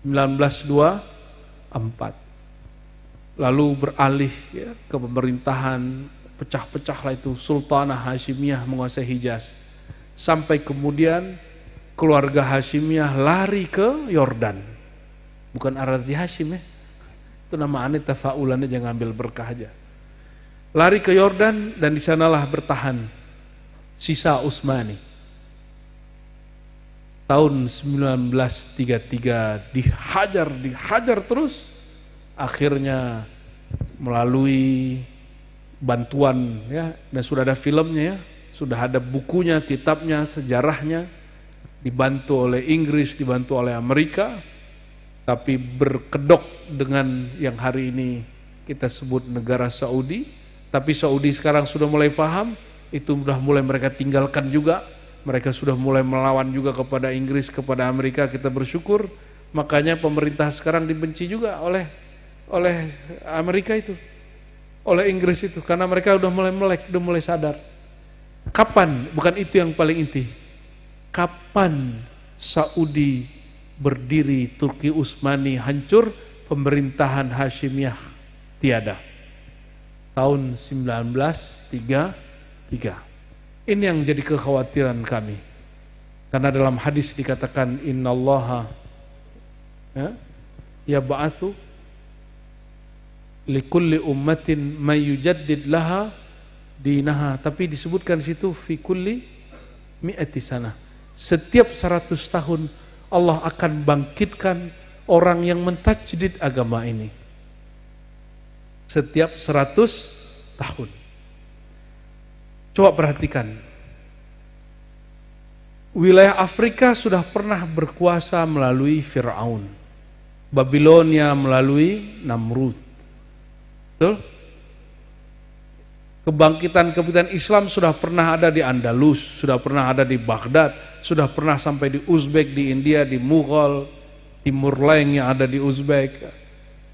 1924. Lalu beralih ya, ke pemerintahan, pecah-pecahlah itu Sultanah Hashimiyah menguasai Hijaz. Sampai kemudian keluarga Hashimiyah lari ke Yordan. Bukan Arazi Hashim ya. Itu nama aneh, tafaulan aja, ngambil berkah aja. Lari ke Yordan dan di sanalah bertahan sisa Utsmani. Tahun 1933 dihajar terus. Akhirnya melalui bantuan ya, dan sudah ada filmnya ya, sudah ada bukunya, kitabnya, sejarahnya, dibantu oleh Inggris, dibantu oleh Amerika, tapi berkedok dengan yang hari ini kita sebut negara Saudi. Tapi Saudi sekarang sudah mulai paham, itu sudah mulai mereka tinggalkan juga. Mereka sudah mulai melawan juga kepada Inggris, kepada Amerika. Kita bersyukur. Makanya pemerintah sekarang dibenci juga oleh Amerika itu, oleh Inggris itu, karena mereka udah mulai melek, udah mulai sadar. Kapan? Bukan itu yang paling inti. Kapan Saudi berdiri, Turki Utsmani hancur, pemerintahan Hashimiyah tiada? Tahun 1933. Ini yang jadi kekhawatiran kami. Karena dalam hadis dikatakan innallaha ya ba'atsu likulli ummatin may yujaddid laha dinaha, tapi disebutkan situ fi kulli mi'ati sana. Setiap 100 tahun Allah akan bangkitkan orang yang mentajdid agama ini. Setiap 100 tahun. Coba perhatikan. Wilayah Afrika sudah pernah berkuasa melalui Fir'aun. Babilonia melalui Namrud. Betul? Kebangkitan Islam sudah pernah ada di Andalus, sudah pernah ada di Baghdad, sudah pernah sampai di Uzbek, di India, di Mughal, Timur Leng yang ada di Uzbek.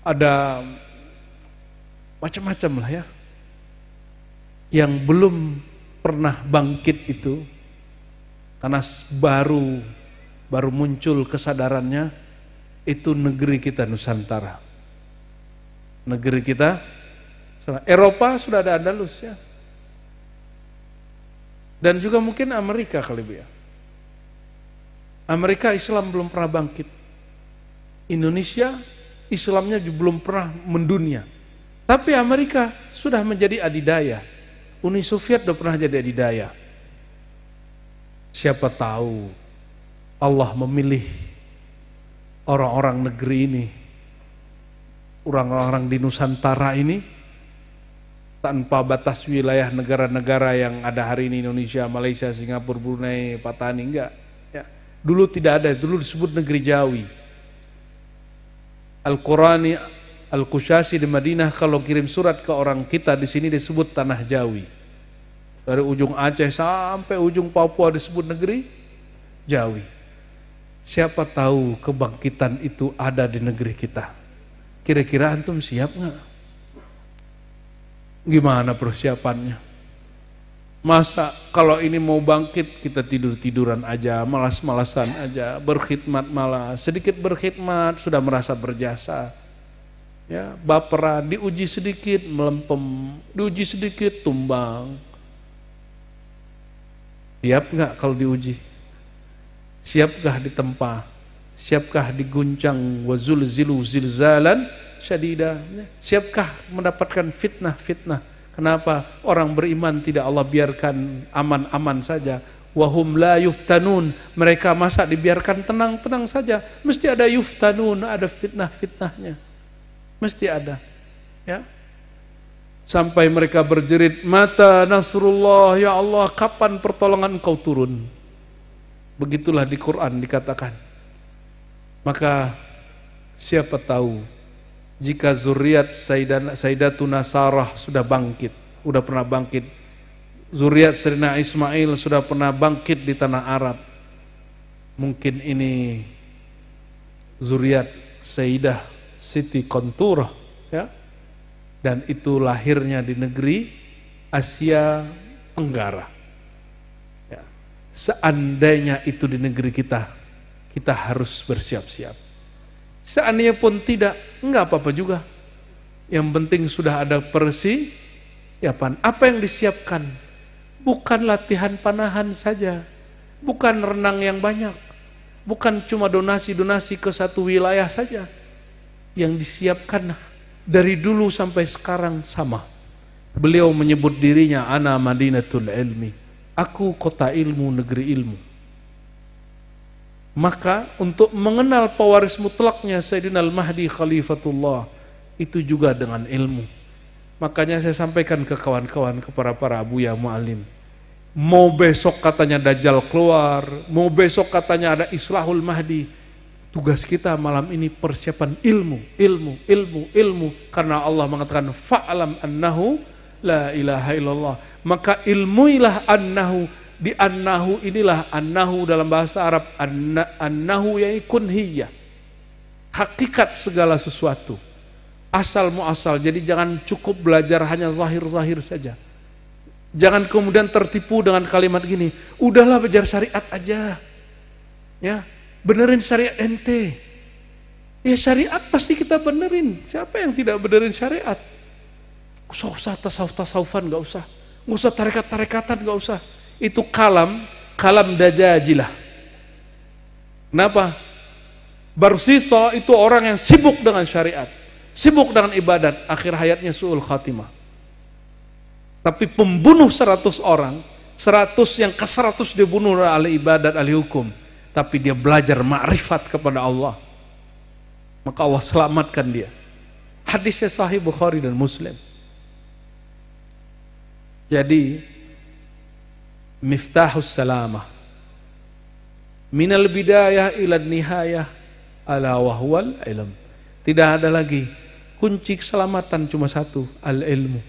Ada macam-macam lah ya. Yang belum pernah bangkit itu, karena baru muncul kesadarannya, itu negeri kita Nusantara. Negeri kita, Eropa sudah ada Andalus ya. Dan juga mungkin Amerika kali ya. Amerika Islam belum pernah bangkit. Indonesia Islamnya juga belum pernah mendunia. Tapi Amerika sudah menjadi adidaya. Uni Soviet sudah pernah jadi adidaya. Siapa tahu Allah memilih orang-orang negeri ini, orang-orang di Nusantara ini, tanpa batas wilayah negara-negara yang ada hari ini, Indonesia, Malaysia, Singapura, Brunei, Patani, enggak ya. Dulu tidak ada, dulu disebut negeri Jawi. Al-Qurani Al-Qushasi di Madinah kalau kirim surat ke orang kita di sini disebut tanah Jawi. Dari ujung Aceh sampai ujung Papua disebut negeri Jawi. Siapa tahu kebangkitan itu ada di negeri kita. Kira-kira antum siap nggak? Gimana persiapannya? Masa kalau ini mau bangkit kita tidur-tiduran aja, malas-malasan aja, berkhidmat malah, sedikit berkhidmat sudah merasa berjasa. Ya, baperan, diuji sedikit melempem, diuji sedikit tumbang. Siap nggak kalau diuji? Siapkah ditempa? Siapkah diguncang wazulzilu zilzalan syadida? Siapkah mendapatkan fitnah-fitnah? Kenapa orang beriman tidak Allah biarkan aman-aman saja? Wahum la yuftanun, mereka masa dibiarkan tenang-tenang saja? Mesti ada yuftanun, ada fitnah-fitnahnya. Mesti ada, ya. Sampai mereka berjerit, mata Nasrullah, ya Allah, kapan pertolongan Engkau turun? Begitulah di Quran dikatakan. Maka siapa tahu jika zuriat Sayyidatuna Sarah sudah bangkit, sudah pernah bangkit, zuriat Sayyidina Ismail sudah pernah bangkit di tanah Arab, mungkin ini zuriat Sayyidah Siti Konturah, ya. Dan itu lahirnya di negeri Asia Tenggara. Ya. Seandainya itu di negeri kita, kita harus bersiap-siap. Seandainya pun tidak, enggak apa-apa juga. Yang penting sudah ada persiapan. Apa yang disiapkan? Bukan latihan panahan saja, bukan renang yang banyak, bukan cuma donasi-donasi ke satu wilayah saja. Yang disiapkan dari dulu sampai sekarang sama. Beliau menyebut dirinya ana Madinatul Ilmi, aku kota ilmu, negeri ilmu. Maka untuk mengenal pewaris mutlaknya Sayyidina Al-Mahdi Khalifatullah itu juga dengan ilmu. Makanya saya sampaikan ke kawan-kawan, kepada para abuya mu'alim, mau besok katanya Dajjal keluar, mau besok katanya ada Islahul Mahdi, tugas kita malam ini persiapan ilmu. Karena Allah mengatakan fa'alam annahu la ilaha illallah. Maka ilmuilah annahu. Di annahu inilah, annahu dalam bahasa Arab, annahu yang kunhiyah, hakikat segala sesuatu, asal muasal. Jadi jangan cukup belajar hanya zahir-zahir saja. Jangan kemudian tertipu dengan kalimat gini, udahlah belajar syariat aja, ya, benerin syariat ente. Ya syariat pasti kita benerin. Siapa yang tidak benerin syariat? Usah tasawuf-tasawufan, gak usah tarekat-tarekatan, gak usah. Itu kalam dajajilah. Kenapa? Barsiso itu orang yang sibuk dengan syariat, sibuk dengan ibadat, akhir hayatnya su'ul khatimah. Tapi pembunuh 100 orang, 100 yang ke-100 dibunuh oleh ibadat, ahli hukum, tapi dia belajar ma'rifat kepada Allah, maka Allah selamatkan dia. Hadisnya sahih Bukhari dan Muslim. Jadi miftahus salamah minal bidayah ila nihayah ala wahwal ilm. Tidak ada lagi kunci keselamatan, cuma satu, al ilmu.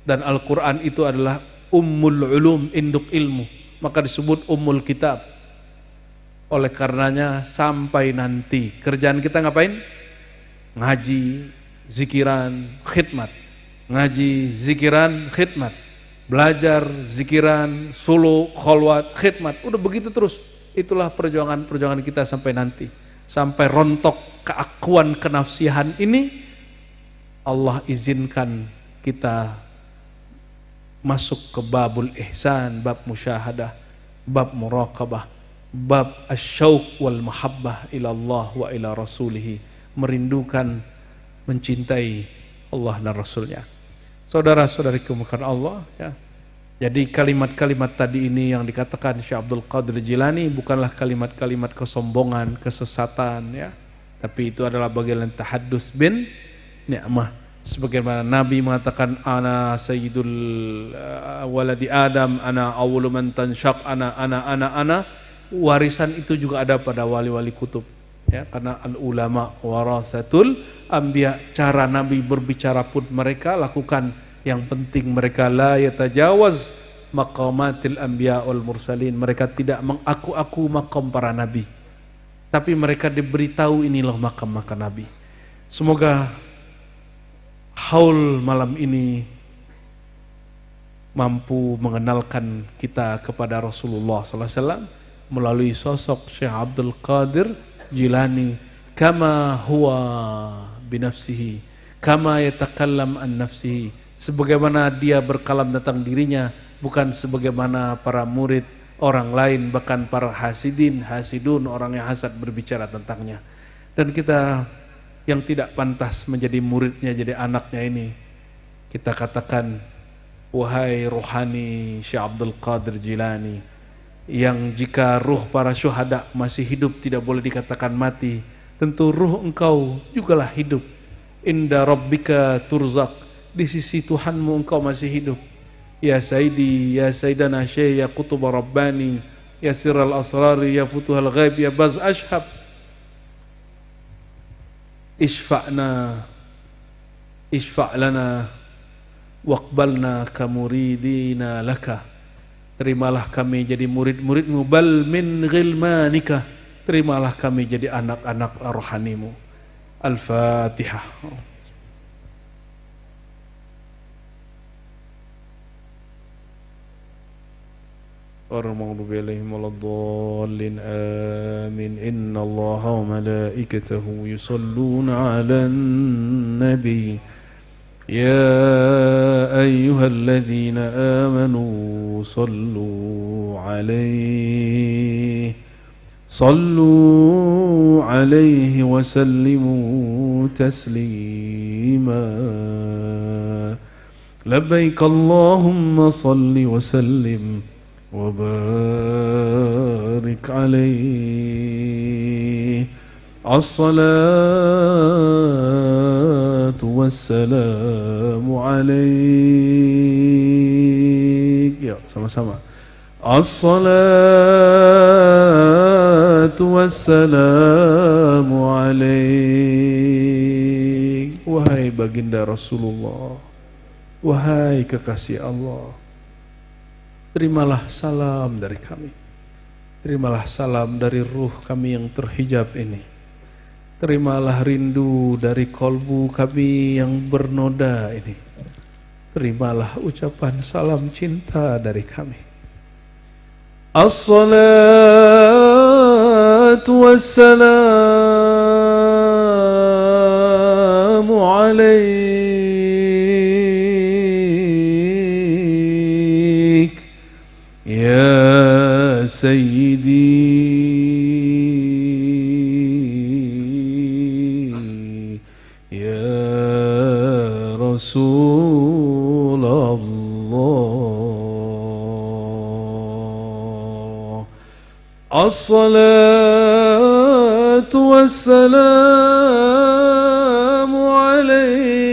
Dan Al-Quran itu adalah ummul ulum, induk ilmu, maka disebut ummul kitab. Oleh karenanya sampai nanti kerjaan kita ngapain? Ngaji, zikiran, khidmat. Ngaji, zikiran, khidmat. Belajar, zikiran, sulu, kholwat, khidmat. Udah begitu terus. Itulah perjuangan kita sampai nanti. Sampai rontok keakuan kenafsihan ini, Allah izinkan kita masuk ke babul ihsan, bab musyahadah, bab muraqabah, bab asyauq wal mahabbah ila Allah wa ila rasulih, merindukan, mencintai Allah dan Rasulnya. Saudara-saudariku bukan Allah, ya. Jadi kalimat-kalimat tadi ini yang dikatakan Syekh Abdul Qadir Jilani bukanlah kalimat-kalimat kesombongan, kesesatan, ya. Tapi itu adalah bagian tahaddus bin ni'mah. Sebagaimana Nabi mengatakan ana sayyidul waladi Adam, ana awwalu man tanshaq, ana. Warisan itu juga ada pada wali-wali kutub, ya, karena al ulama warasatul anbiya. Cara Nabi berbicara pun mereka lakukan. Yang penting mereka la yatajawaz maqamatil anbiya wal mursalin. Mereka tidak mengaku-aku maqam para nabi, tapi mereka diberitahu ini loh makam-makam nabi. Semoga haul malam ini mampu mengenalkan kita kepada Rasulullah SAW melalui sosok Syekh Abdul Qadir Jilani, kama huwa binafsihi, kama yatakallam an nafsihi, sebagaimana dia berkalam tentang dirinya, bukan sebagaimana para murid orang lain, bahkan para hasidun, orang yang hasad berbicara tentangnya. Dan kita yang tidak pantas menjadi muridnya, jadi anaknya ini, kita katakan, wahai rohani Syekh Abdul Qadir Jilani, yang jika ruh para syuhada masih hidup tidak boleh dikatakan mati, tentu ruh engkau jugalah hidup. Inda rabbika turzaq, di sisi Tuhanmu engkau masih hidup. Ya Sayyidi, ya Sayyidana Syekh, ya Qutub Rabbani, ya Sirral Asrari, ya Futuhal Ghaib, ya Baz Ashhab. Ishfa'na, ishfa' waqbalna kamuridina laka. Terimalah kami jadi murid-muridmu, bal min ghilmanika. Terimalah kami jadi anak-anak rohanimu. Al-Fatihah. المغضوب عليهم ولا الضالين آمين إن الله وملائكته يصلون على النبي يا أيها الذين آمنوا صلوا عليه وسلموا تسليما لبيك اللهم صل وسلم وبارك عليه الصلاة والسلام عليك ya sama-sama الصلاة والسلام عليك wahai baginda Rasulullah, wahai kekasih Allah, terimalah salam dari kami. Terimalah salam dari ruh kami yang terhijab ini. Terimalah rindu dari kolbu kami yang bernoda ini. Terimalah ucapan salam cinta dari kami. As-salatu wassalamu alaik ya Sayyidi ya Rasulullah. As-salatu wassalamu alaik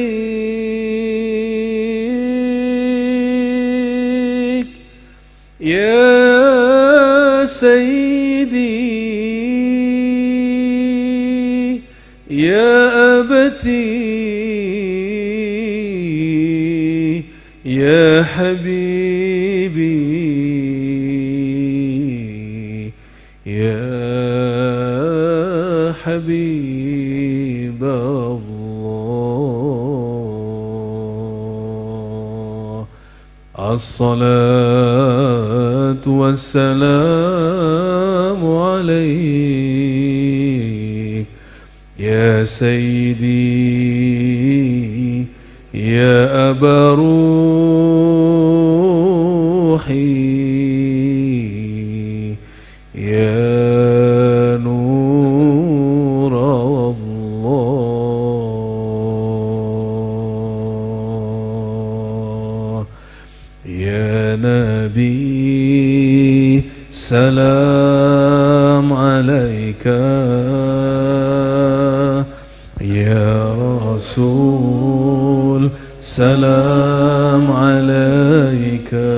ya Sayyidi ya abati ya habibi ya habib Allah. As-salatu wassalamu alaik ya Sayyidi ya Aba Ruhi ya Nur Allah ya Nabi salam alaika ya Rasul salam alaika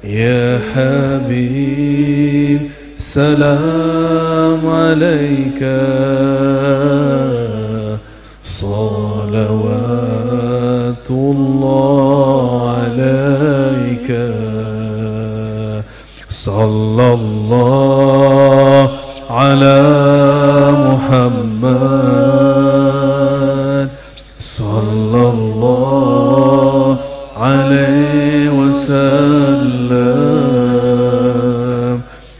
ya Habib salam alaika salawatullah alaika sallallahu ala Muhammad sallallahu alaihi wasallam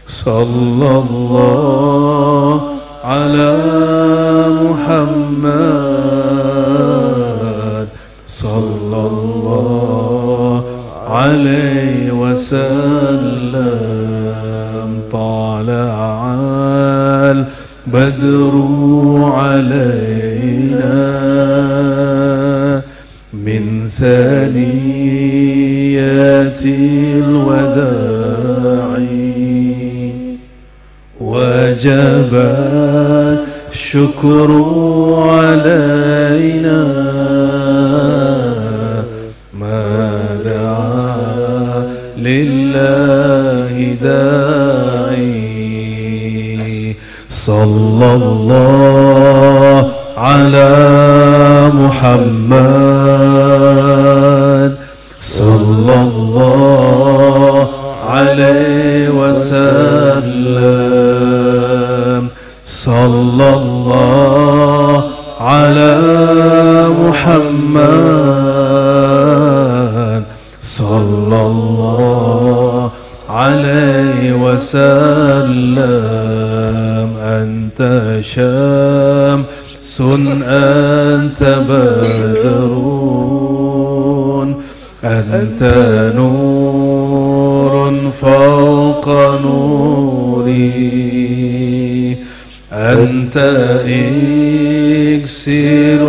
sallallahu ala Muhammad sallallahu alaihi wasallam. Tala'al badru alaina min thaniyatil wada'i wajaba. الشكر علينا الله على محمد صلى الله عليه وسلم صلى الله على محمد صلى الله عليه وسلم أنت شمس أنت بدر أنت نور فوق نوري أنت إكسير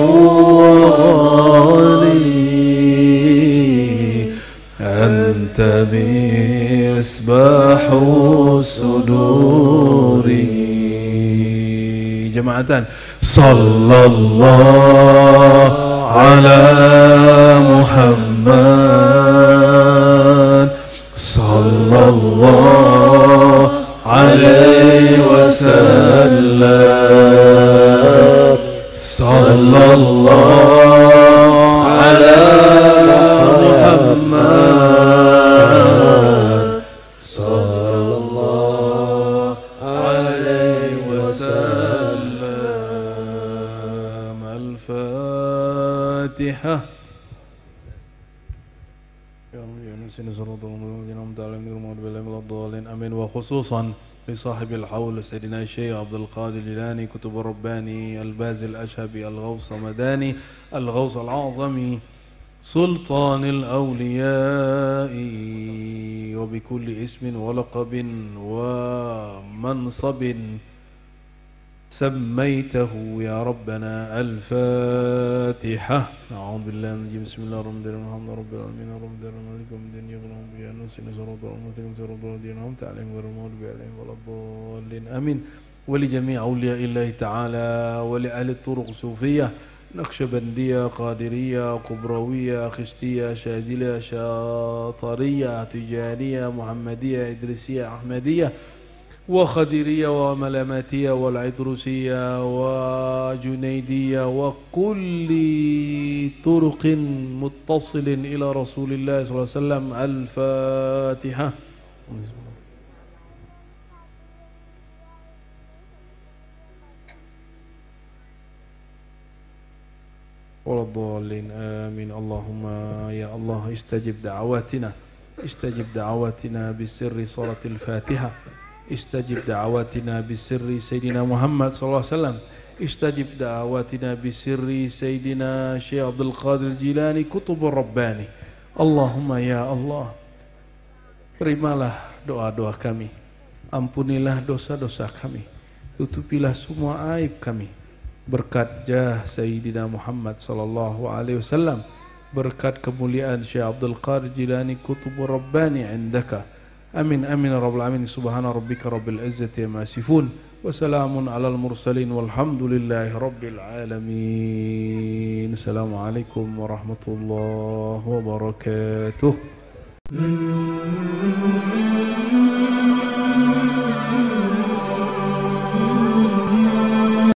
وغالي أنت مصباح الصدور جماعة صلى الله على محمد صلى الله عليه وسلم صلى الله على محمد صلى الله عليه وسلم الفاتحة. آمين. وخصوصا لصاحب الحول سيدنا الشيخ عبد القادر الجيلاني كتب الرباني البازل الأشهبي الغوث مداني الغوث الأعظم سلطان الأولياء وبكل اسم ولقب ومنصب سميته يا ربنا. الفاتحة. أعوذ بالله من الرجيم. بسم الله الرحمن الرحيم. الحمد لله رب العالمين الرحمن الرحيم مالك يوم الدين إياك نعبد وإياك نستعين صراط المستقيم صراط الذين أنعمت عليهم غير المغضوب عليهم ولا الضالين آمين. ولجميع أولياء الله تعالى ولأهل الطرق الصوفية نقشبندية قادرية قبروية خشتية شاذلية شاطرية تجانية محمدية إدريسية أحمدية وخديرية وملاماتية والعطروسية وجنيدية وكل طرق متصل إلى رسول الله صلى الله عليه وسلم. الفاتحة. ولا الضالين آمين. اللهم يا الله استجب دعواتنا استجب دعواتنا بسر صلاة الفاتحة استجب دعواتنا بسر سيدنا محمد صلى الله عليه وسلم استجب دعواتنا بسر سيدنا شيخ عبد القادر الجيلاني كتب الرباني. اللهم يا الله terimalah doa-doa kami, ampunilah dosa-dosa kami, tutupilah semua aib kami berkat jah Sayyidina Muhammad sallallahu alaihi wasallam, berkat kemuliaan Syekh Abdul Qadir Jilani Kutubur Rabbani indaka. Amin amin ya rabbal alamin. Subhana rabbika rabbil izzati amma yasifun wa salamun alal mursalin walhamdulillahi rabbil alamin. Assalamualaikum warahmatullahi wabarakatuh.